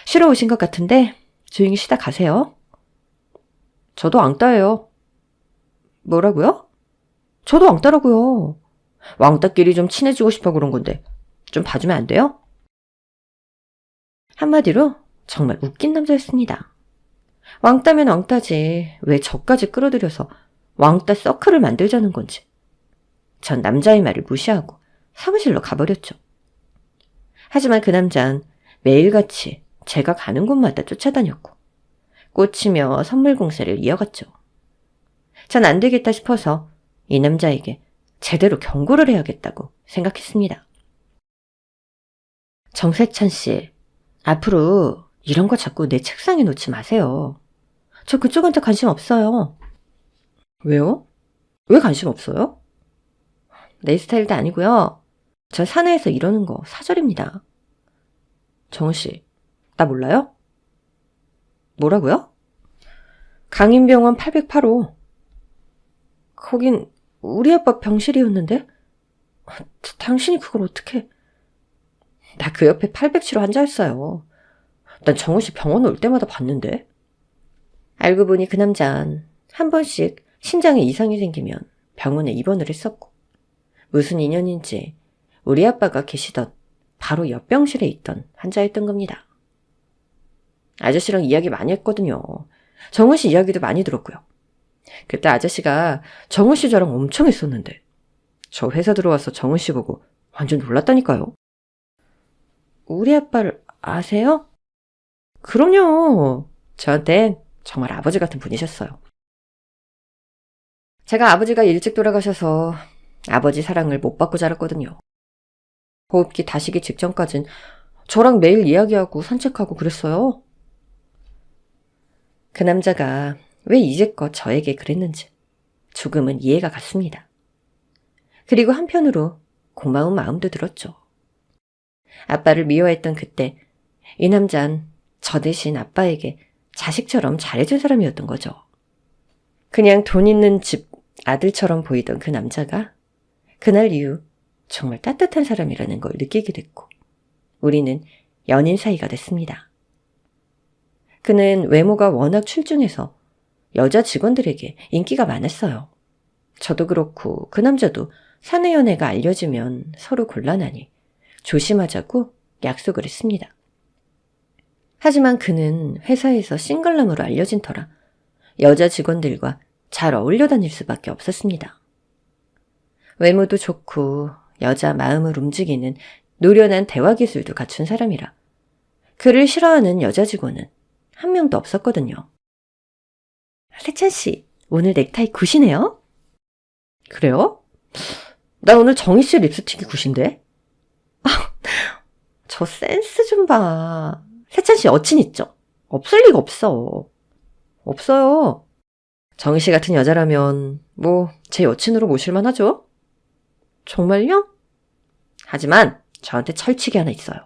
쉬러 오신 것 같은데 조용히 쉬다 가세요. 저도 왕따예요. 뭐라고요? 저도 왕따라고요. 왕따끼리 좀 친해지고 싶어 그런 건데 좀 봐주면 안 돼요? 한마디로 정말 웃긴 남자였습니다. 왕따면 왕따지 왜 저까지 끌어들여서 왕따 서클을 만들자는 건지. 전 남자의 말을 무시하고 사무실로 가버렸죠. 하지만 그 남자는 매일같이 제가 가는 곳마다 쫓아다녔고 꽂히며 선물 공세를 이어갔죠. 전 안 되겠다 싶어서 이 남자에게 제대로 경고를 해야겠다고 생각했습니다. 정세찬 씨, 앞으로 이런 거 자꾸 내 책상에 놓지 마세요. 저 그쪽한테 관심 없어요. 왜요? 왜 관심 없어요? 내 스타일도 아니고요. 전 사내에서 이러는 거 사절입니다. 정우 씨, 나 몰라요? 뭐라고요? 강인병원 808호. 거긴 우리 아빠 병실이었는데? 당신이 그걸 어떻게... 나 그 옆에 807호 환자였어요. 난 정우 씨 병원 올 때마다 봤는데. 알고 보니 그 남잔 한 번씩 신장에 이상이 생기면 병원에 입원을 했었고 무슨 인연인지 우리 아빠가 계시던 바로 옆 병실에 있던 환자였던 겁니다. 아저씨랑 이야기 많이 했거든요. 정우 씨 이야기도 많이 들었고요. 그때 아저씨가 정우 씨 저랑 엄청 했었는데 저 회사 들어와서 정우 씨 보고 완전 놀랐다니까요. 우리 아빠를 아세요? 그럼요. 저한텐 정말 아버지 같은 분이셨어요. 제가 아버지가 일찍 돌아가셔서 아버지 사랑을 못 받고 자랐거든요. 호흡기 다시기 직전까진 저랑 매일 이야기하고 산책하고 그랬어요. 그 남자가 왜 이제껏 저에게 그랬는지 조금은 이해가 갔습니다. 그리고 한편으로 고마운 마음도 들었죠. 아빠를 미워했던 그때 이 남잔 저 대신 아빠에게 자식처럼 잘해준 사람이었던 거죠. 그냥 돈 있는 집 아들처럼 보이던 그 남자가 그날 이후 정말 따뜻한 사람이라는 걸 느끼게 됐고 우리는 연인 사이가 됐습니다. 그는 외모가 워낙 출중해서 여자 직원들에게 인기가 많았어요. 저도 그렇고 그 남자도 사내 연애가 알려지면 서로 곤란하니 조심하자고 약속을 했습니다. 하지만 그는 회사에서 싱글남으로 알려진 터라 여자 직원들과 잘 어울려 다닐 수밖에 없었습니다. 외모도 좋고 여자 마음을 움직이는 노련한 대화 기술도 갖춘 사람이라 그를 싫어하는 여자 직원은 한 명도 없었거든요. 세찬 씨, 오늘 넥타이 굿이네요? 그래요? 난 오늘 정희 씨 립스틱이 굿인데? 저 센스 좀 봐. 세찬 씨 여친 있죠? 없을 리가 없어. 없어요. 정희 씨 같은 여자라면 뭐 제 여친으로 모실만 하죠? 정말요? 하지만 저한테 철칙이 하나 있어요.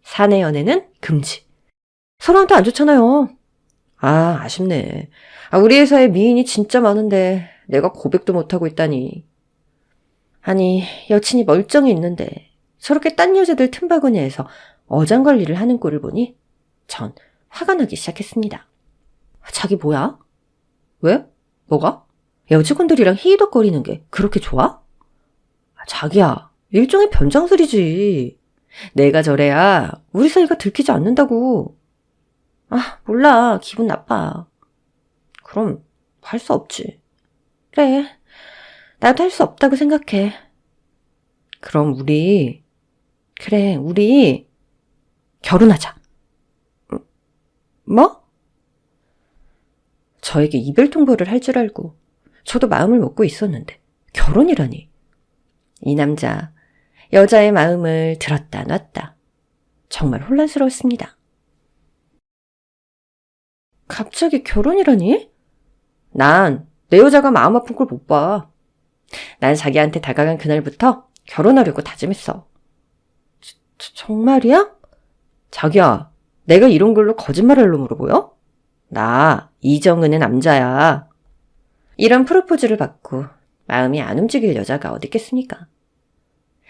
사내 연애는 금지. 서로한테 안 좋잖아요. 아쉽네. 우리 회사에 미인이 진짜 많은데 내가 고백도 못하고 있다니. 아니, 여친이 멀쩡히 있는데 저렇게 딴 여자들 틈바구니에서 어장관리를 하는 꼴을 보니 전 화가 나기 시작했습니다. 자기 뭐야? 왜? 뭐가? 여직원들이랑 히히덕거리는 게 그렇게 좋아? 자기야, 일종의 변장술이지. 내가 저래야 우리 사이가 들키지 않는다고. 몰라. 기분 나빠. 그럼 할 수 없지. 그래. 나도 할 수 없다고 생각해. 그럼 우리 결혼하자. 뭐? 저에게 이별 통보를 할 줄 알고 저도 마음을 먹고 있었는데 결혼이라니. 이 남자, 여자의 마음을 들었다 놨다. 정말 혼란스러웠습니다. 갑자기 결혼이라니? 난 내 여자가 마음 아픈 걸 못 봐. 난 자기한테 다가간 그날부터 결혼하려고 다짐했어. 정말이야? 자기야, 내가 이런 걸로 거짓말할 놈으로 보여? 나 이정은의 남자야. 이런 프로포즈를 받고 마음이 안 움직일 여자가 어디 있겠습니까?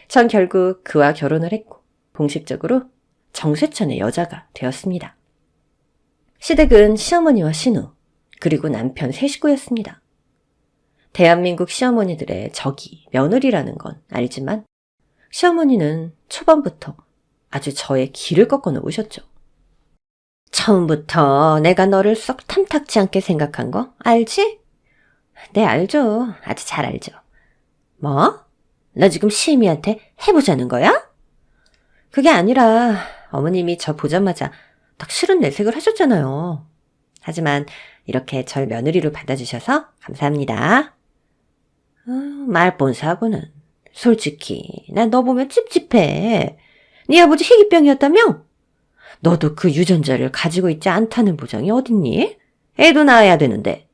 전 결국 그와 결혼을 했고 공식적으로 정세천의 여자가 되었습니다. 시댁은 시어머니와 신우, 그리고 남편 세 식구였습니다. 대한민국 시어머니들의 적이 며느리라는 건 알지만 시어머니는 초반부터 아주 저의 길을 꺾어 놓으셨죠. 처음부터 내가 너를 썩 탐탁지 않게 생각한 거 알지? 네, 알죠. 아주 잘 알죠. 뭐? 너 지금 시애미한테 해보자는 거야? 그게 아니라 어머님이 저 보자마자 딱 싫은 내색을 하셨잖아요. 하지만 이렇게 절 며느리로 받아주셔서 감사합니다. 말본사하고는 솔직히 난 너 보면 찝찝해. 네 아버지 희귀병이었다며? 너도 그 유전자를 가지고 있지 않다는 보장이 어딨니? 애도 낳아야 되는데.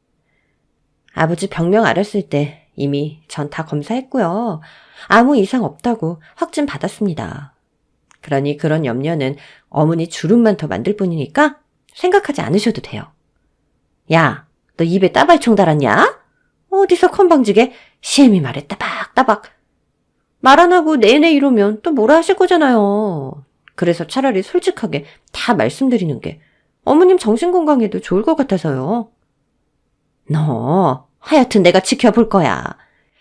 아버지 병명 알았을 때 이미 전 다 검사했고요. 아무 이상 없다고 확진 받았습니다. 그러니 그런 염려는 어머니 주름만 더 만들 뿐이니까 생각하지 않으셔도 돼요. 야, 너 입에 따발총 달았냐? 어디서 건방지게 시애미 말에 따박따박. 말 안 하고 내내 이러면 또 뭐라 하실 거잖아요. 그래서 차라리 솔직하게 다 말씀드리는 게 어머님 정신건강에도 좋을 것 같아서요. 너 하여튼 내가 지켜볼 거야.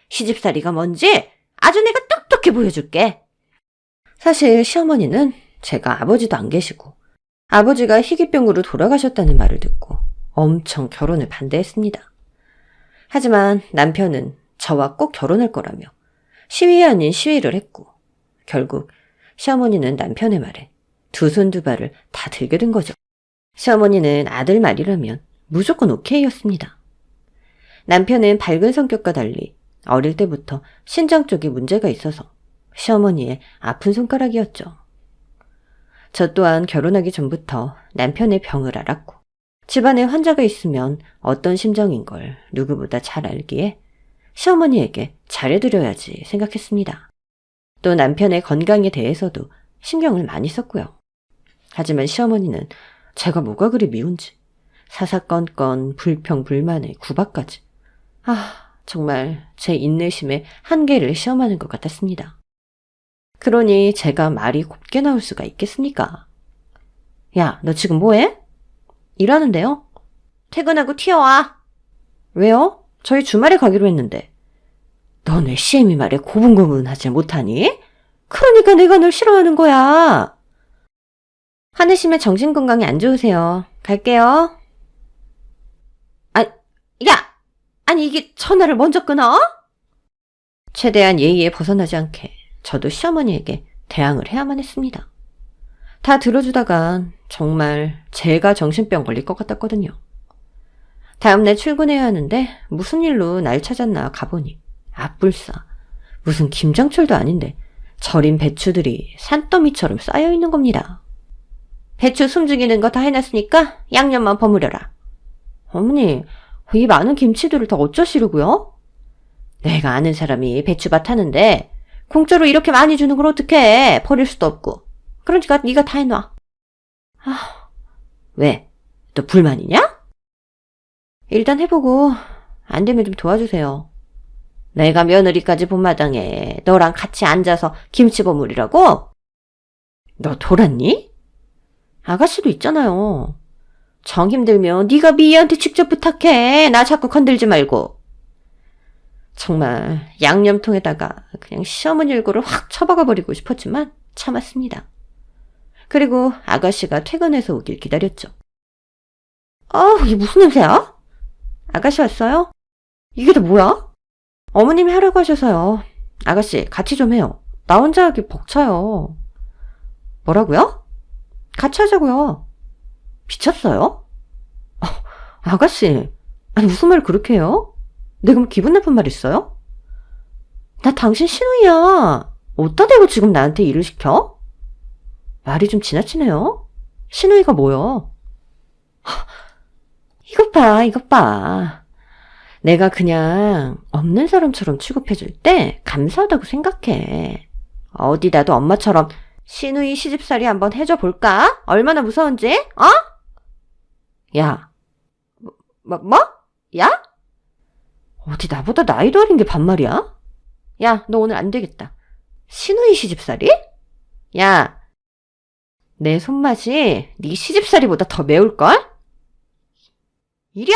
시집살이가 뭔지 아주 내가 똑똑히 보여줄게. 사실 시어머니는 제가 아버지도 안 계시고 아버지가 희귀병으로 돌아가셨다는 말을 듣고 엄청 결혼을 반대했습니다. 하지만 남편은 저와 꼭 결혼할 거라며 시위 아닌 시위를 했고 결국 시어머니는 남편의 말에 두 손 두 발을 다 들게 된 거죠. 시어머니는 아들 말이라면 무조건 오케이였습니다. 남편은 밝은 성격과 달리 어릴 때부터 신장 쪽에 문제가 있어서 시어머니의 아픈 손가락이었죠. 저 또한 결혼하기 전부터 남편의 병을 알았고 집안에 환자가 있으면 어떤 심정인 걸 누구보다 잘 알기에 시어머니에게 잘해드려야지 생각했습니다. 또 남편의 건강에 대해서도 신경을 많이 썼고요. 하지만 시어머니는 제가 뭐가 그리 미운지 사사건건 불평불만에 구박까지 정말 제 인내심의 한계를 시험하는 것 같았습니다. 그러니 제가 말이 곱게 나올 수가 있겠습니까? 야, 너 지금 뭐해? 일하는데요? 퇴근하고 튀어와. 왜요? 저희 주말에 가기로 했는데. 너네 시애미 말에 고분고분하지 못하니? 그러니까 내가 널 싫어하는 거야. 화내시면 정신건강이 안 좋으세요. 갈게요. 야! 아니 이게 전화를 먼저 끊어? 최대한 예의에 벗어나지 않게 저도 시어머니에게 대항을 해야만 했습니다. 다 들어주다간 정말 제가 정신병 걸릴 것 같았거든요. 다음날 출근해야 하는데 무슨 일로 날 찾았나 가보니 앞불싸 무슨 김장철도 아닌데 절인 배추들이 산더미처럼 쌓여있는 겁니다. 배추 숨죽이는 거 다 해놨으니까 양념만 버무려라. 어머니, 이 많은 김치들을 다 어쩌시려고요? 내가 아는 사람이 배추밭 하는데 공짜로 이렇게 많이 주는 걸 어떡해. 버릴 수도 없고. 그러니까 네가 다 해놔. 아, 왜? 너 불만이냐? 일단 해보고 안 되면 좀 도와주세요. 내가 며느리까지 본마당에 너랑 같이 앉아서 김치 버무리라고? 너 돌았니? 아가씨도 있잖아요. 정 힘들면 네가 미희한테 직접 부탁해. 나 자꾸 건들지 말고. 정말 양념통에다가 그냥 시어머니 얼굴을 확 쳐박아버리고 싶었지만 참았습니다. 그리고 아가씨가 퇴근해서 오길 기다렸죠. 이게 무슨 냄새야? 아가씨 왔어요? 이게 다 뭐야? 어머님이 하라고 하셔서요. 아가씨 같이 좀 해요. 나 혼자 하기 벅차요. 뭐라고요? 같이 하자고요. 미쳤어요? 아가씨, 아니 무슨 말을 그렇게 해요? 내가 뭐 기분 나쁜 말 있어요? 나 당신 시누이야. 어디다 대고 지금 나한테 일을 시켜? 말이 좀 지나치네요. 시누이가 뭐요? 이것 봐. 내가 그냥 없는 사람처럼 취급해줄 때 감사하다고 생각해. 어디 나도 엄마처럼 시누이 시집살이 한번 해줘 볼까? 얼마나 무서운지? 야. 뭐? 야? 어디 나보다 나이도 어린 게 반말이야? 야, 너 오늘 안 되겠다. 시누이 시집살이? 야, 내 손맛이 네 시집살이보다 더 매울걸? 이리야!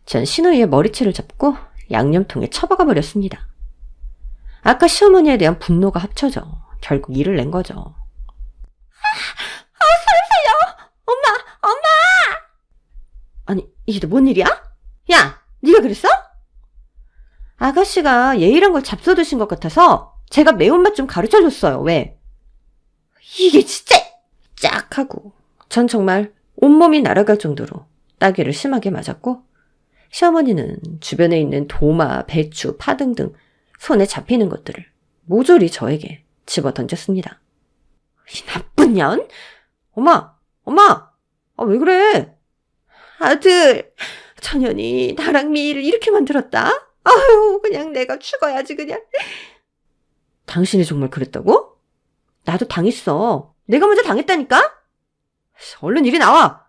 전 시누이의 머리채를 잡고 양념통에 처박아 버렸습니다. 아까 시어머니에 대한 분노가 합쳐져 결국 일을 낸 거죠. 살려! 엄마! 아니, 이게 뭔 일이야? 야, 네가 그랬어? 아가씨가 예의란 걸 잡숴드신 것 같아서 제가 매운맛 좀 가르쳐줬어요. 왜? 이게 진짜! 짝 하고 전 정말 온몸이 날아갈 정도로 따귀를 심하게 맞았고 시어머니는 주변에 있는 도마, 배추, 파 등등 손에 잡히는 것들을 모조리 저에게 집어 던졌습니다. 이 나쁜 년! 엄마! 왜 그래? 아들, 천연이 나랑 미희를 이렇게 만들었다? 아유, 그냥 내가 죽어야지 그냥. 당신이 정말 그랬다고? 나도 당했어. 내가 먼저 당했다니까? 얼른 이리 나와!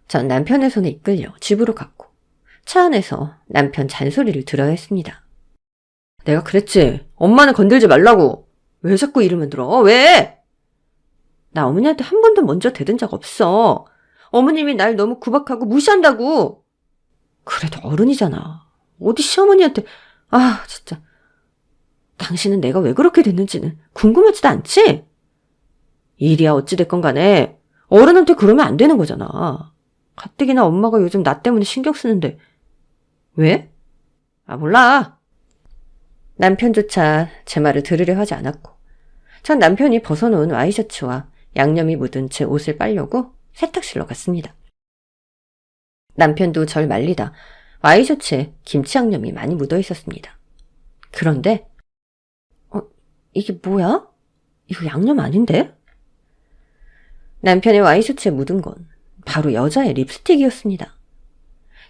전 남편의 손에 이끌려 집으로 갔고 차 안에서 남편 잔소리를 들어야 했습니다. 내가 그랬지. 엄마는 건들지 말라고. 왜 자꾸 이름을 들어? 왜? 나 어머니한테 한 번도 먼저 대든 적 없어. 어머님이 날 너무 구박하고 무시한다고. 그래도 어른이잖아. 어디 시어머니한테. 진짜. 당신은 내가 왜 그렇게 됐는지는 궁금하지도 않지? 일이야 어찌됐건 간에 어른한테 그러면 안 되는 거잖아. 가뜩이나 엄마가 요즘 나 때문에 신경 쓰는데. 왜? 몰라. 남편조차 제 말을 들으려 하지 않았고 전 남편이 벗어놓은 와이셔츠와 양념이 묻은 제 옷을 빨려고 세탁실로 갔습니다. 남편도 절 말리다 와이셔츠에 김치 양념이 많이 묻어 있었습니다. 그런데 이게 뭐야? 이거 양념 아닌데? 남편의 와이셔츠에 묻은 건 바로 여자의 립스틱이었습니다.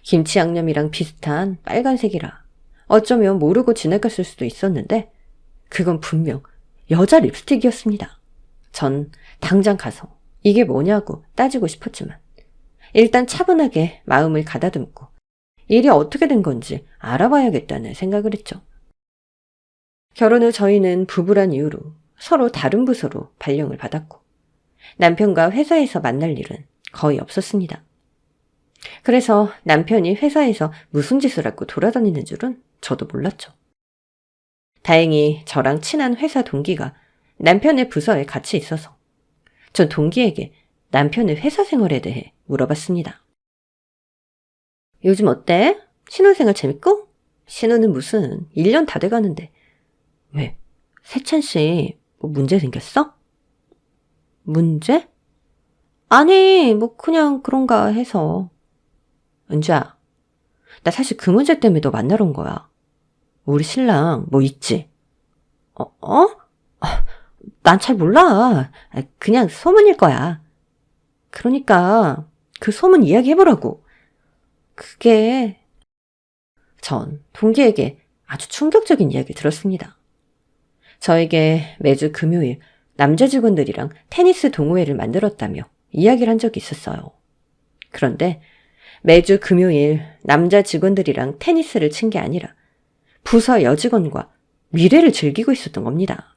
김치 양념이랑 비슷한 빨간색이라 어쩌면 모르고 지나갔을 수도 있었는데 그건 분명 여자 립스틱이었습니다. 전 당장 가서 이게 뭐냐고 따지고 싶었지만 일단 차분하게 마음을 가다듬고 일이 어떻게 된 건지 알아봐야겠다는 생각을 했죠. 결혼 후 저희는 부부란 이유로 서로 다른 부서로 발령을 받았고 남편과 회사에서 만날 일은 거의 없었습니다. 그래서 남편이 회사에서 무슨 짓을 하고 돌아다니는 줄은 저도 몰랐죠. 다행히 저랑 친한 회사 동기가 남편의 부서에 같이 있어서 전 동기에게 남편의 회사 생활에 대해 물어봤습니다. 요즘 어때? 신혼생활 재밌고? 신우는 무슨 1년 다 돼가는데. 왜? 세찬 씨 뭐 문제 생겼어? 문제? 아니, 뭐 그냥 그런가 해서. 은주야, 나 사실 그 문제 때문에 너 만나러 온 거야. 우리 신랑 뭐 있지? 어? 난 잘 몰라. 그냥 소문일 거야. 그러니까 그 소문 이야기해보라고. 그게... 전 동기에게 아주 충격적인 이야기를 들었습니다. 저에게 매주 금요일 남자 직원들이랑 테니스 동호회를 만들었다며 이야기를 한 적이 있었어요. 그런데 매주 금요일 남자 직원들이랑 테니스를 친 게 아니라 부서 여직원과 미래를 즐기고 있었던 겁니다.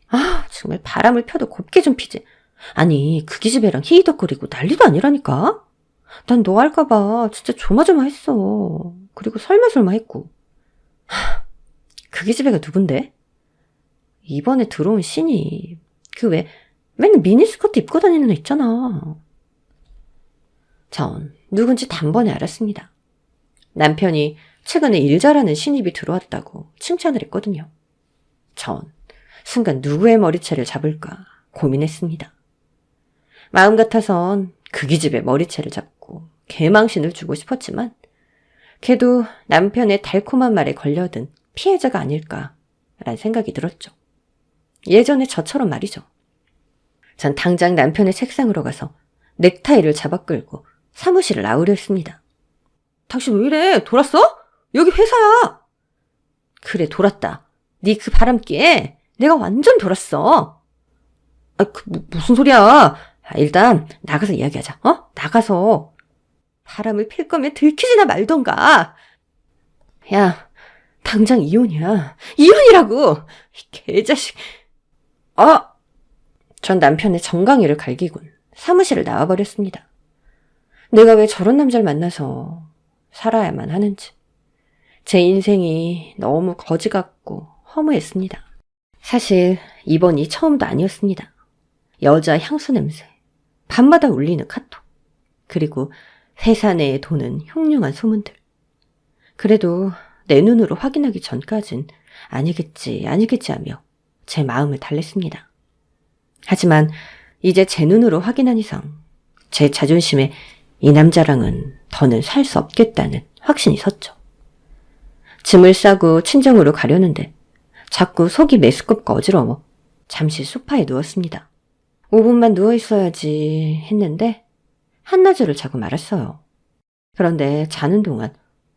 아, 정말 바람을 펴도 곱게 좀 피지. 아니, 그 기집애랑 히히덕거리고 난리도 아니라니까? 난 너 할까봐 진짜 조마조마했어. 그리고 설마설마 했고. 그 기집애가 누군데? 이번에 들어온 신이 그 왜 맨날 미니스커트 입고 다니는 애 있잖아. 전 누군지 단번에 알았습니다. 남편이 최근에 일 잘하는 신입이 들어왔다고 칭찬을 했거든요. 전 순간 누구의 머리채를 잡을까 고민했습니다. 마음 같아선 그 기집의 머리채를 잡고 개망신을 주고 싶었지만 걔도 남편의 달콤한 말에 걸려든 피해자가 아닐까라는 생각이 들었죠. 예전에 저처럼 말이죠. 전 당장 남편의 책상으로 가서 넥타이를 잡아 끌고 사무실을 나오려 했습니다. 당신 왜 이래? 돌았어? 여기 회사야. 그래, 돌았다. 네 그 바람기에 내가 완전 돌았어. 무슨 소리야. 일단 나가서 이야기하자. 나가서. 바람을 필 거면 들키지나 말던가. 야, 당장 이혼이야. 이혼이라고. 이 개자식. 전 남편의 정강이를 갈기곤 사무실을 나와버렸습니다. 내가 왜 저런 남자를 만나서 살아야만 하는지. 제 인생이 너무 거지 같고 허무했습니다. 사실 이번이 처음도 아니었습니다. 여자 향수 냄새, 밤마다 울리는 카톡, 그리고 회사 내에 도는 흉흉한 소문들. 그래도 내 눈으로 확인하기 전까진 아니겠지 하며 제 마음을 달랬습니다. 하지만 이제 제 눈으로 확인한 이상 제 자존심에 이 남자랑은 더는 살 수 없겠다는 확신이 섰죠. 짐을 싸고 친정으로 가려는데 자꾸 속이 메스껍고 어지러워 잠시 소파에 누웠습니다. 5분만 누워있어야지 했는데 한나절을 자고 말았어요. 그런데 자는 동안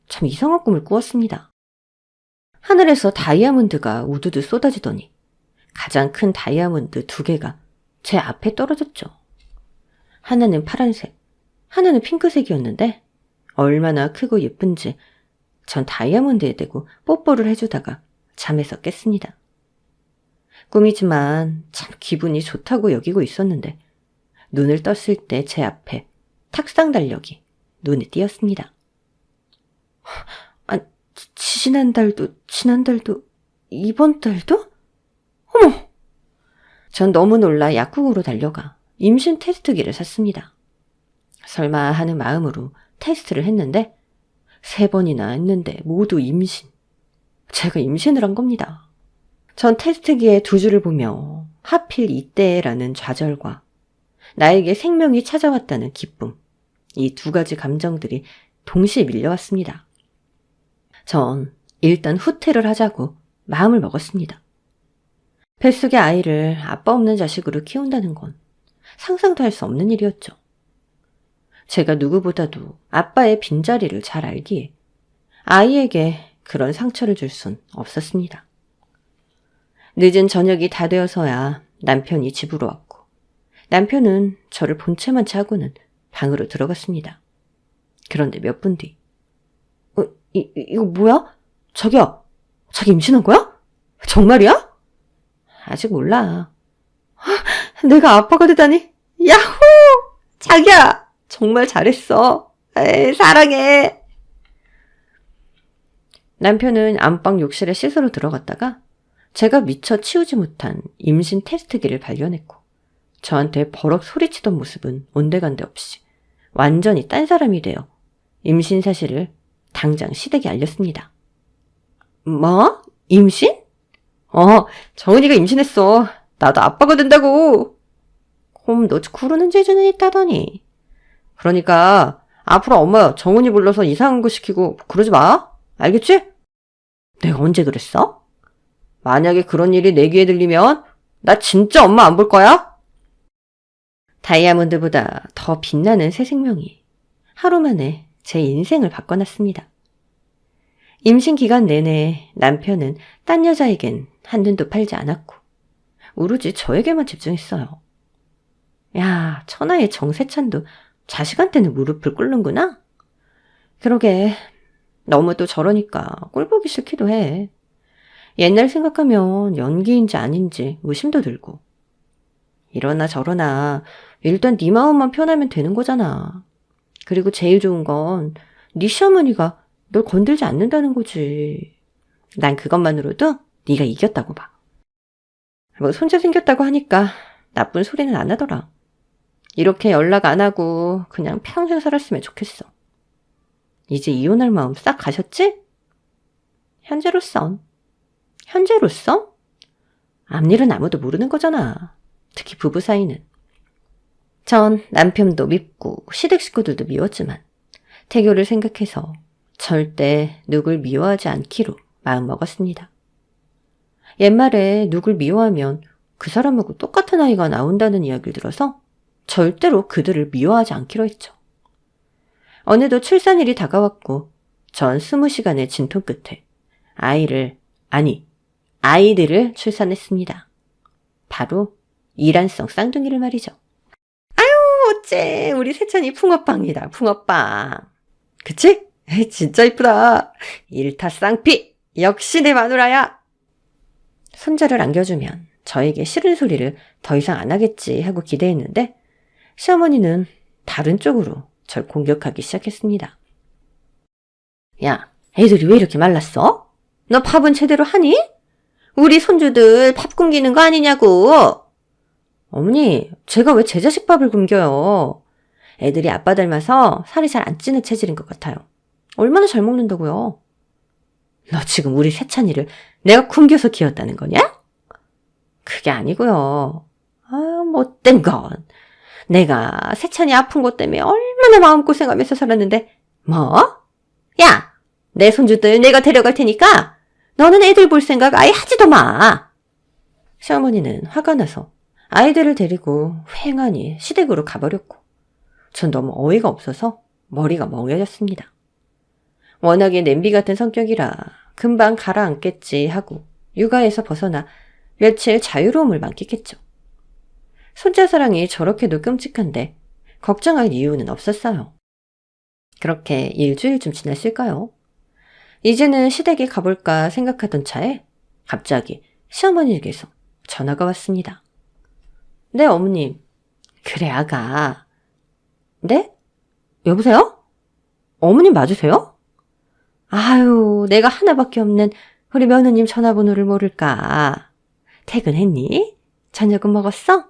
참 이상한 꿈을 꾸었습니다. 하늘에서 다이아몬드가 우두두 쏟아지더니 가장 큰 다이아몬드 2개가 제 앞에 떨어졌죠. 하나는 파란색, 하나는 핑크색이었는데 얼마나 크고 예쁜지 전 다이아몬드에 대고 뽀뽀를 해주다가 잠에서 깼습니다. 꿈이지만 참 기분이 좋다고 여기고 있었는데 눈을 떴을 때 제 앞에 탁상 달력이 눈에 띄었습니다. 지난 달도, 이번 달도? 어머! 전 너무 놀라 약국으로 달려가 임신 테스트기를 샀습니다. 설마 하는 마음으로 테스트를 했는데 3번이나 했는데 모두 임신. 제가 임신을 한 겁니다. 전 테스트기에 2줄을 보며 하필 이때라는 좌절과 나에게 생명이 찾아왔다는 기쁨, 이 2가지 감정들이 동시에 밀려왔습니다. 전 일단 후퇴를 하자고 마음을 먹었습니다. 뱃속의 아이를 아빠 없는 자식으로 키운다는 건 상상도 할 수 없는 일이었죠. 제가 누구보다도 아빠의 빈자리를 잘 알기에 아이에게 그런 상처를 줄 순 없었습니다. 늦은 저녁이 다 되어서야 남편이 집으로 왔고 남편은 저를 본체만 차고는 방으로 들어갔습니다. 그런데 몇 분 뒤 이거 뭐야? 자기야, 자기 임신한 거야? 정말이야? 아직 몰라. 내가 아빠가 되다니. 야호! 자기야, 정말 잘했어. 에이, 사랑해. 남편은 안방 욕실에 씻으러 들어갔다가 제가 미처 치우지 못한 임신 테스트기를 발견했고 저한테 버럭 소리치던 모습은 온데간데 없이 완전히 딴 사람이 되어 임신 사실을 당장 시댁에 알렸습니다. 뭐? 임신? 정은이가 임신했어. 나도 아빠가 된다고. 그럼 너 구르는 재주는 있다더니. 그러니까 앞으로 엄마 정은이 불러서 이상한 거 시키고 그러지 마. 알겠지? 내가 언제 그랬어? 만약에 그런 일이 내 귀에 들리면 나 진짜 엄마 안 볼 거야? 다이아몬드보다 더 빛나는 새 생명이 하루 만에 제 인생을 바꿔놨습니다. 임신 기간 내내 남편은 딴 여자에겐 한눈도 팔지 않았고 오로지 저에게만 집중했어요. 야, 천하의 정세찬도 자식한테는 무릎을 꿇는구나? 그러게, 너무 또 저러니까 꼴 보기 싫기도 해. 옛날 생각하면 연기인지 아닌지 의심도 들고. 이러나 저러나 일단 네 마음만 편하면 되는 거잖아. 그리고 제일 좋은 건 네 시어머니가 널 건들지 않는다는 거지. 난 그것만으로도 네가 이겼다고 봐. 뭐 손자 생겼다고 하니까 나쁜 소리는 안 하더라. 이렇게 연락 안 하고 그냥 평생 살았으면 좋겠어. 이제 이혼할 마음 싹 가셨지? 현재로선. 현재로서? 앞일은 아무도 모르는 거잖아. 특히 부부 사이는. 전 남편도 밉고 시댁 식구들도 미웠지만 태교를 생각해서 절대 누굴 미워하지 않기로 마음먹었습니다. 옛말에 누굴 미워하면 그 사람하고 똑같은 아이가 나온다는 이야기를 들어서 절대로 그들을 미워하지 않기로 했죠. 어느덧 출산일이 다가왔고 전 20시간의 진통 끝에 아이들을 출산했습니다. 바로 이란성 쌍둥이를 말이죠. 아유, 어째 우리 세찬이 붕어빵이다, 붕어빵. 그치? 진짜 이쁘다. 일타쌍피, 역시 내 마누라야. 손자를 안겨주면 저에게 싫은 소리를 더 이상 안 하겠지 하고 기대했는데 시어머니는 다른 쪽으로 절 공격하기 시작했습니다. 야, 애들이 왜 이렇게 말랐어? 너 밥은 제대로 하니? 우리 손주들 밥 굶기는 거 아니냐고. 어머니, 제가 왜 제 자식 밥을 굶겨요? 애들이 아빠 닮아서 살이 잘 안 찌는 체질인 것 같아요. 얼마나 잘 먹는다고요? 너 지금 우리 세찬이를 내가 굶겨서 키웠다는 거냐? 그게 아니고요. 못된 건. 내가 세찬이 아픈 것 때문에 얼마나 마음고생하면서 살았는데 뭐? 야! 내 손주들 내가 데려갈 테니까 너는 애들 볼 생각 아예 하지도 마. 시어머니는 화가 나서 아이들을 데리고 휑하니 시댁으로 가버렸고 전 너무 어이가 없어서 머리가 멍해졌습니다. 워낙에 냄비 같은 성격이라 금방 가라앉겠지 하고 육아에서 벗어나 며칠 자유로움을 만끽했죠. 손자 사랑이 저렇게도 끔찍한데 걱정할 이유는 없었어요. 그렇게 일주일쯤 지났을까요? 이제는 시댁에 가볼까 생각하던 차에 갑자기 시어머니에게서 전화가 왔습니다. 네, 어머님. 그래, 아가. 네? 여보세요? 어머님 맞으세요? 아유, 내가 하나밖에 없는 우리 며느님 전화번호를 모를까. 퇴근했니? 저녁은 먹었어?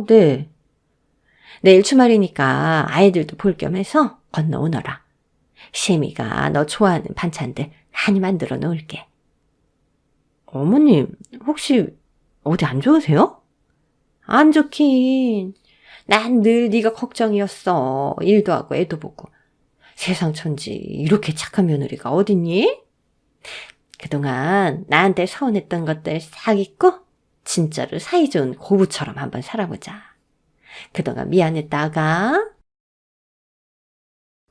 네. 내일 주말이니까 아이들도 볼 겸 해서 건너오너라. 시미가 너 좋아하는 반찬들 많이 만들어 놓을게. 어머님, 혹시 어디 안 좋으세요? 안 좋긴. 난 늘 네가 걱정이었어. 일도 하고 애도 보고. 세상 천지 이렇게 착한 며느리가 어딨니? 그동안 나한테 서운했던 것들 싹 잊고 진짜로 사이좋은 고부처럼 한번 살아보자. 그동안 미안했다가.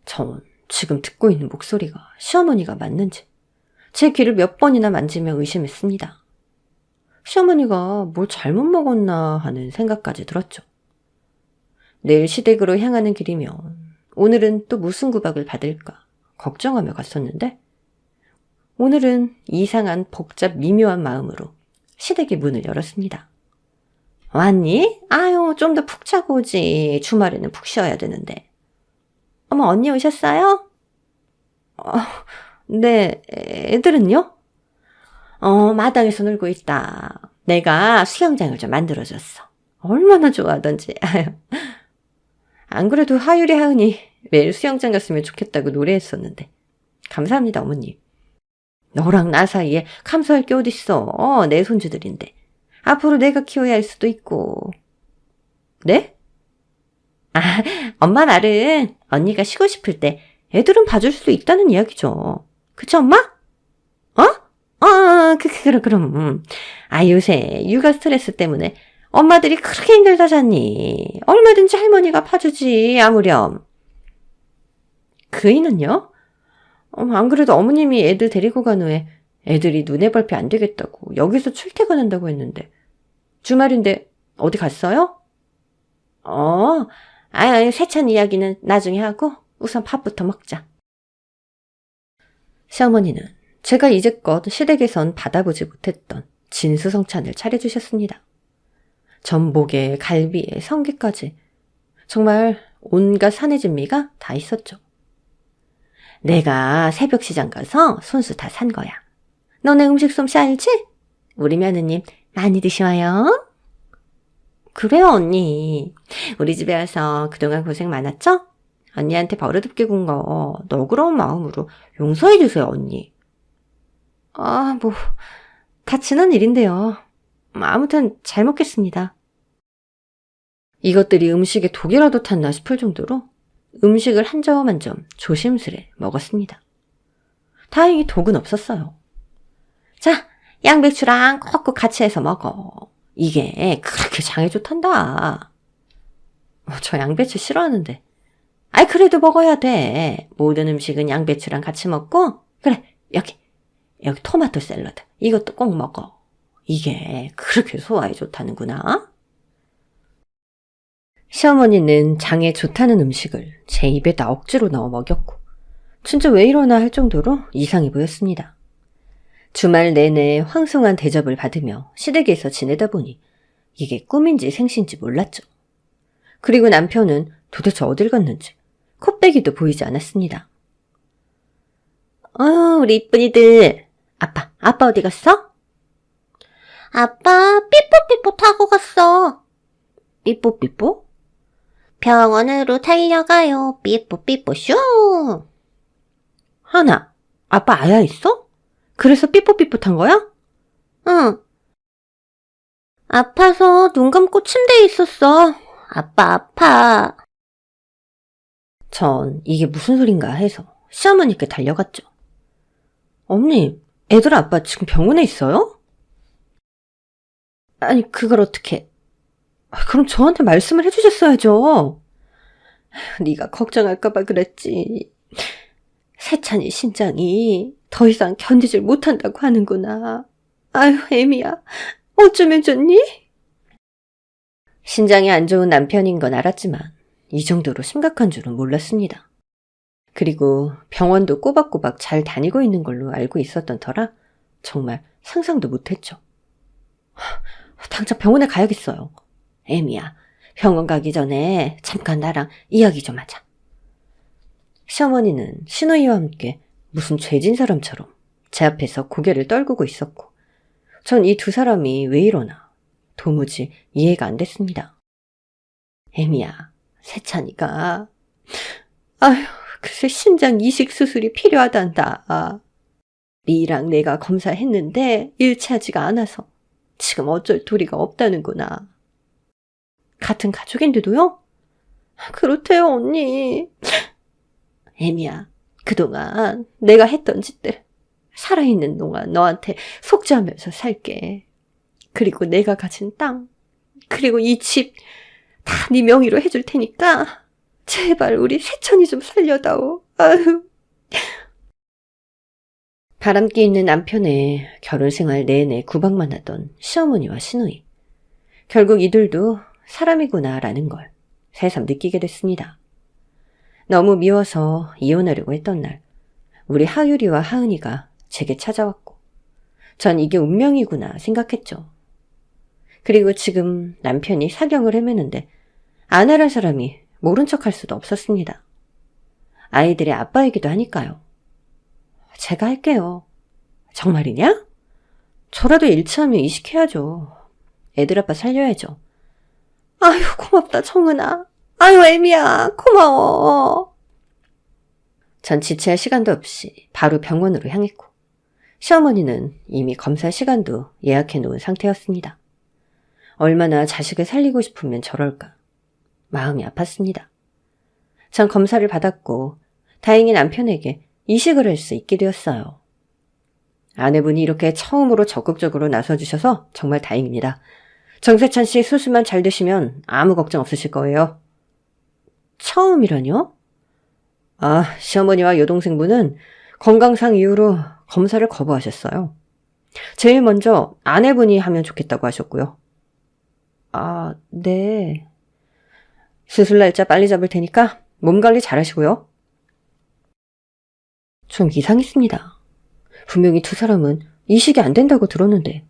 전 지금 듣고 있는 목소리가 시어머니가 맞는지 제 귀를 몇 번이나 만지며 의심했습니다. 시어머니가 뭘 잘못 먹었나 하는 생각까지 들었죠. 내일 시댁으로 향하는 길이면 오늘은 또 무슨 구박을 받을까 걱정하며 갔었는데 오늘은 이상한 복잡 미묘한 마음으로 시댁의 문을 열었습니다. 왔니? 아유, 좀 더 푹 자고 오지. 주말에는 푹 쉬어야 되는데. 어머, 언니 오셨어요? 네, 애들은요? 마당에서 놀고 있다. 내가 수영장을 좀 만들어줬어. 얼마나 좋아하던지. 안 그래도 하율이 하은이 매일 수영장 갔으면 좋겠다고 노래했었는데. 감사합니다, 어머님. 너랑 나 사이에 감수할 게 어딨어. 내 손주들인데. 앞으로 내가 키워야 할 수도 있고. 네? 아, 엄마 말은 언니가 쉬고 싶을 때 애들은 봐줄 수 있다는 이야기죠. 그치, 엄마? 그럼. 요새 육아 스트레스 때문에 엄마들이 그렇게 힘들다잖니. 얼마든지 할머니가 봐주지, 아무렴. 그이는요? 안 그래도 어머님이 애들 데리고 간 후에 애들이 눈에 밟히 안 되겠다고 여기서 출퇴근한다고 했는데 주말인데 어디 갔어요? 세찬 이야기는 나중에 하고 우선 밥부터 먹자. 시어머니는 제가 이제껏 시댁에선 받아보지 못했던 진수성찬을 차려주셨습니다. 전복에 갈비에 성게까지 정말 온갖 산의 진미가 다 있었죠. 내가 새벽 시장 가서 손수 다 산 거야. 너네 음식 솜씨 알지? 우리 며느님 많이 드셔요. 그래요, 언니. 우리 집에 와서 그동안 고생 많았죠? 언니한테 버릇없게 군 거 너그러운 마음으로 용서해 주세요, 언니. 다 지난 일인데요. 아무튼 잘 먹겠습니다. 이것들이 음식에 독이라도 탔나 싶을 정도로 음식을 한 점 한 점 조심스레 먹었습니다. 다행히 독은 없었어요. 자, 양배추랑 kokkok같이 해서 먹어. 이게 그렇게 장에 좋단다. 저 양배추 싫어하는데. 그래도 먹어야 돼. 모든 음식은 양배추랑 같이 먹고. 그래, 여기 토마토 샐러드. 이것도 꼭 먹어. 이게 그렇게 소화에 좋다는구나. 시어머니는 장에 좋다는 음식을 제 입에다 억지로 넣어 먹였고 진짜 왜 이러나 할 정도로 이상해 보였습니다. 주말 내내 황송한 대접을 받으며 시댁에서 지내다 보니 이게 꿈인지 생신지 몰랐죠. 그리고 남편은 도대체 어딜 갔는지 코빼기도 보이지 않았습니다. 우리 이쁜이들. 아빠 어디 갔어? 아빠 삐뽀삐뽀 타고 갔어. 삐뽀삐뽀? 병원으로 달려가요. 삐뽀삐뽀 슝. 하나, 아빠 아야 있어? 그래서 삐뽀삐뽀 탄 거야? 응. 아파서 눈 감고 침대에 있었어. 아빠 아파. 전 이게 무슨 소린가 해서 시어머니께 달려갔죠. 어머님, 애들 아빠 지금 병원에 있어요? 아니, 그걸 어떻게... 그럼 저한테 말씀을 해주셨어야죠. 네가 걱정할까봐 그랬지. 세찬이 신장이 더 이상 견디질 못한다고 하는구나. 아유, 애미야. 어쩌면 좋니? 신장이 안 좋은 남편인 건 알았지만 이 정도로 심각한 줄은 몰랐습니다. 그리고 병원도 꼬박꼬박 잘 다니고 있는 걸로 알고 있었던 터라 정말 상상도 못했죠. 당장 병원에 가야겠어요. 애미야, 병원 가기 전에 잠깐 나랑 이야기 좀 하자. 시어머니는 시누이와 함께 무슨 죄진 사람처럼 제 앞에서 고개를 떨구고 있었고 전 이 두 사람이 왜 이러나 도무지 이해가 안 됐습니다. 애미야, 세찬이가 글쎄 신장 이식 수술이 필요하단다. 미랑 내가 검사했는데 일치하지가 않아서 지금 어쩔 도리가 없다는구나. 같은 가족인데도요? 그렇대요, 언니. 애미야, 그동안 내가 했던 짓들 살아있는 동안 너한테 속죄하면서 살게. 그리고 내가 가진 땅, 그리고 이 집 다 네 명의로 해줄 테니까 제발 우리 세천이 좀 살려다오. 아유. 바람기 있는 남편의 결혼 생활 내내 구박만 하던 시어머니와 시누이. 결국 이들도 사람이구나라는 걸 새삼 느끼게 됐습니다. 너무 미워서 이혼하려고 했던 날 우리 하유리와 하은이가 제게 찾아왔고 전 이게 운명이구나 생각했죠. 그리고 지금 남편이 사경을 헤매는데 아내란 사람이 모른 척할 수도 없었습니다. 아이들의 아빠이기도 하니까요. 제가 할게요. 정말이냐? 저라도 일치하면 이식해야죠. 애들 아빠 살려야죠. 아유, 고맙다, 정은아. 아유, 애미야, 고마워. 전 지체할 시간도 없이 바로 병원으로 향했고 시어머니는 이미 검사 시간도 예약해 놓은 상태였습니다. 얼마나 자식을 살리고 싶으면 저럴까. 마음이 아팠습니다. 전 검사를 받았고 다행히 남편에게 이식을 할 수 있게 되었어요. 아내분이 이렇게 처음으로 적극적으로 나서주셔서 정말 다행입니다. 정세찬 씨 수술만 잘 되시면 아무 걱정 없으실 거예요. 처음이라뇨? 시어머니와 여동생분은 건강상 이유로 검사를 거부하셨어요. 제일 먼저 아내분이 하면 좋겠다고 하셨고요. 네. 수술 날짜 빨리 잡을 테니까 몸 관리 잘 하시고요. 좀 이상했습니다. 분명히 두 사람은 이식이 안 된다고 들었는데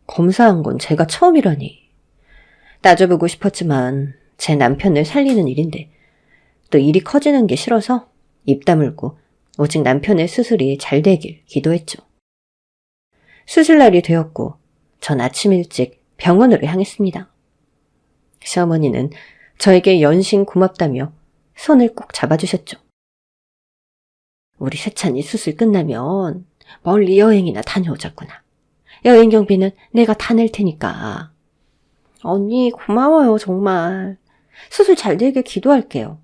검사한 건 제가 처음이라니. 따져보고 싶었지만 제 남편을 살리는 일인데 또 일이 커지는 게 싫어서 입 다물고 오직 남편의 수술이 잘 되길 기도했죠. 수술 날이 되었고 전 아침 일찍 병원으로 향했습니다. 시어머니는 저에게 연신 고맙다며 손을 꼭 잡아주셨죠. 우리 세찬이 수술 끝나면 멀리 여행이나 다녀오자꾸나. 여행 경비는 내가 다 낼 테니까. 언니 고마워요 정말. 수술 잘 되길 기도할게요.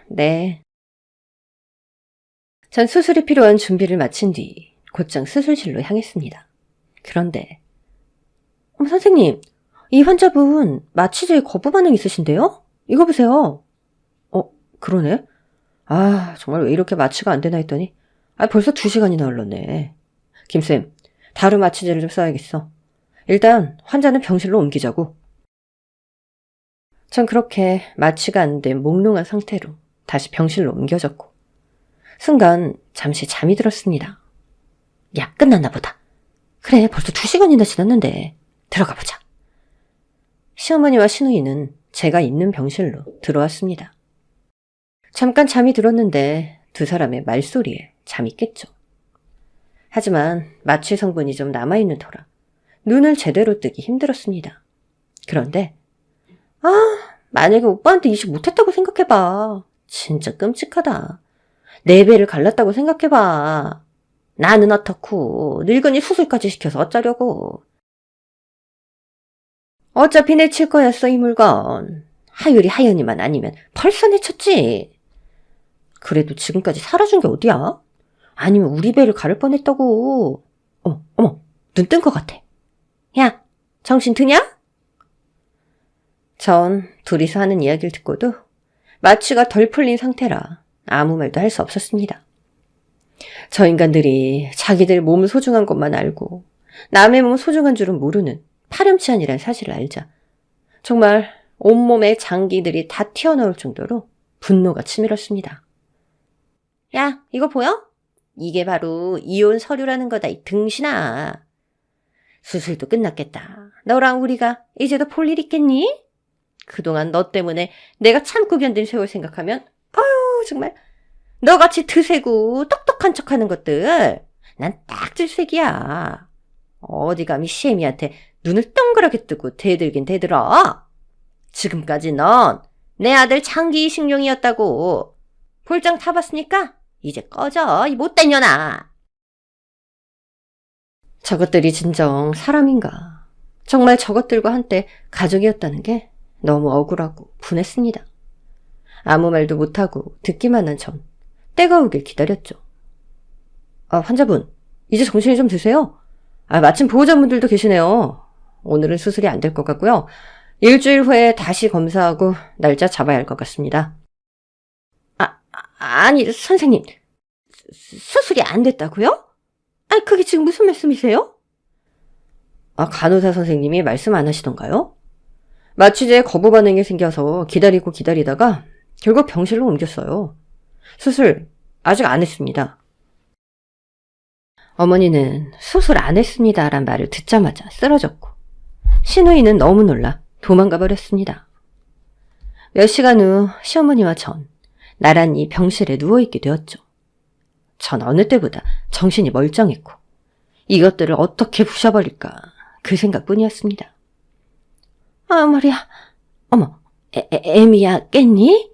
네. 전 수술이 필요한 준비를 마친 뒤 곧장 수술실로 향했습니다. 그런데 선생님, 이 환자분 마취제에 거부 반응 있으신데요? 이거 보세요. 그러네. 정말 왜 이렇게 마취가 안 되나 했더니 벌써 2시간이나 흘렀네. 김쌤, 다른 마취제를 좀 써야겠어. 일단 환자는 병실로 옮기자고. 전 그렇게 마취가 안 된 몽롱한 상태로 다시 병실로 옮겨졌고 순간 잠시 잠이 들었습니다. 야, 끝났나 보다. 그래, 벌써 2시간이나 지났는데 들어가 보자. 시어머니와 시누이는 제가 있는 병실로 들어왔습니다. 잠깐 잠이 들었는데 두 사람의 말소리에 잠이 깼죠. 하지만 마취 성분이 좀 남아있는 터라 눈을 제대로 뜨기 힘들었습니다. 그런데 만약에 오빠한테 이식 못했다고 생각해봐. 진짜 끔찍하다. 4배를 갈랐다고 생각해봐. 나는 어떻고 늙은이 수술까지 시켜서 어쩌려고. 어차피 내칠 거였어 이 물건. 하율이 하연이만 아니면 벌써 내쳤지. 그래도 지금까지 살아준 게 어디야? 아니면 우리 배를 가를 뻔했다고. 어머, 눈 뜬 것 같아. 야, 정신 드냐? 전 둘이서 하는 이야기를 듣고도 마취가 덜 풀린 상태라 아무 말도 할 수 없었습니다. 저 인간들이 자기들 몸 소중한 것만 알고 남의 몸 소중한 줄은 모르는 파렴치한이란 사실을 알자 정말 온몸의 장기들이 다 튀어나올 정도로 분노가 치밀었습니다. 야, 이거 보여? 이게 바로 이혼 서류라는 거다, 이 등신아. 수술도 끝났겠다. 너랑 우리가 이제도 볼 일 있겠니? 그동안 너 때문에 내가 참고 견딘 세월 생각하면 정말 너같이 드세고 똑똑한 척하는 것들 난 딱 질색이야. 어디 감히 시애미한테 눈을 동그랗게 뜨고 대들긴 대들어. 지금까지 넌 내 아들 장기 이식용이었다고. 볼장 타봤으니까 이제 꺼져, 이 못된 년아. 저것들이 진정 사람인가. 정말 저것들과 한때 가족이었다는 게 너무 억울하고 분했습니다. 아무 말도 못하고 듣기만 한 전 때가 오길 기다렸죠. 환자분, 이제 정신이 좀 드세요. 마침 보호자분들도 계시네요. 오늘은 수술이 안 될 것 같고요. 일주일 후에 다시 검사하고 날짜 잡아야 할 것 같습니다. 아니, 선생님. 수술이 안 됐다고요? 그게 지금 무슨 말씀이세요? 간호사 선생님이 말씀 안 하시던가요? 마취제에 거부 반응이 생겨서 기다리다가 결국 병실로 옮겼어요. 수술 아직 안 했습니다. 어머니는 수술 안 했습니다란 말을 듣자마자 쓰러졌고 시누이는 너무 놀라 도망가 버렸습니다. 몇 시간 후 시어머니와 전 나란히 병실에 누워있게 되었죠. 전 어느 때보다 정신이 멀쩡했고 이것들을 어떻게 부셔버릴까 그 생각뿐이었습니다. 머리야. 어머, 애미야 깼니?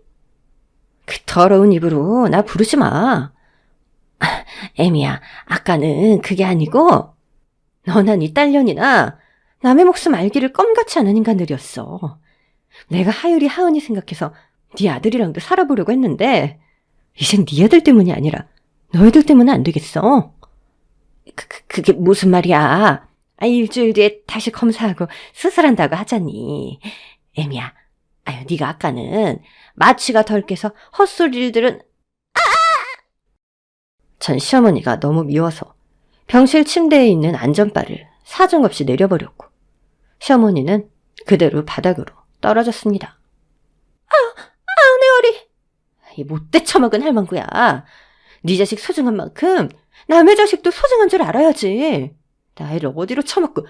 그 더러운 입으로 나 부르지 마. 애미야, 아까는 그게 아니고 너나 네 딸년이나 남의 목숨 알기를 껌같이 하는 인간들이었어. 내가 하율이 하은이 생각해서 네 아들이랑도 살아보려고 했는데 이젠 네 애들 때문이 아니라 너희들 때문은 안 되겠어. 그게 무슨 말이야. 일주일 뒤에 다시 검사하고 수술한다고 하자니. 애미야, 네가 아까는 마취가 덜 깨서 헛소리를 들은 전 시어머니가 너무 미워서 병실 침대에 있는 안전바를 사정없이 내려버렸고 시어머니는 그대로 바닥으로 떨어졌습니다. 내 허리. 이 못돼 처먹은 할망구야. 네 자식 소중한 만큼 남의 자식도 소중한 줄 알아야지. 나이를 어디로 처먹고.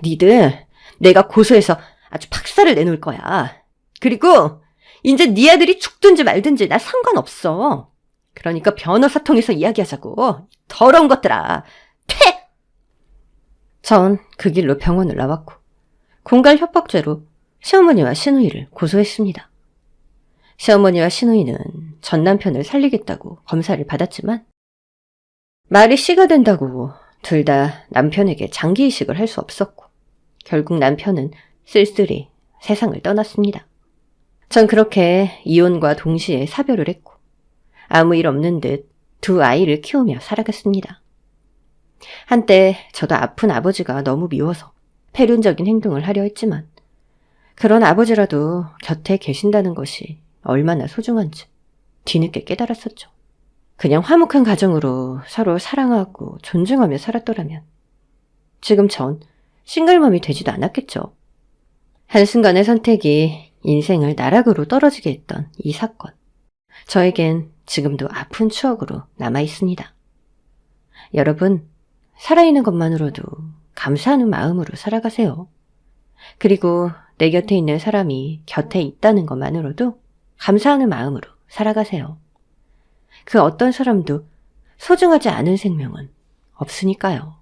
니들 내가 고소해서 아주 박살을 내놓을 거야. 그리고 이제 네 아들이 죽든지 말든지 나 상관없어. 그러니까 변호사 통해서 이야기하자고. 더러운 것들아. 퇴! 전 그 길로 병원을 나왔고 공갈 협박죄로 시어머니와 시누이를 고소했습니다. 시어머니와 시누이는 전 남편을 살리겠다고 검사를 받았지만 말이 씨가 된다고 둘 다 남편에게 장기 이식을 할 수 없었고 결국 남편은 쓸쓸히 세상을 떠났습니다. 전 그렇게 이혼과 동시에 사별을 했고 아무 일 없는 듯 두 아이를 키우며 살아갔습니다. 한때 저도 아픈 아버지가 너무 미워서 폐륜적인 행동을 하려 했지만 그런 아버지라도 곁에 계신다는 것이 얼마나 소중한지 뒤늦게 깨달았었죠. 그냥 화목한 가정으로 서로 사랑하고 존중하며 살았더라면 지금 전 싱글맘이 되지도 않았겠죠. 한순간의 선택이 인생을 나락으로 떨어지게 했던 이 사건. 저에겐 지금도 아픈 추억으로 남아있습니다. 여러분, 살아있는 것만으로도 감사하는 마음으로 살아가세요. 그리고 내 곁에 있는 사람이 곁에 있다는 것만으로도 감사하는 마음으로 살아가세요. 그 어떤 사람도 소중하지 않은 생명은 없으니까요.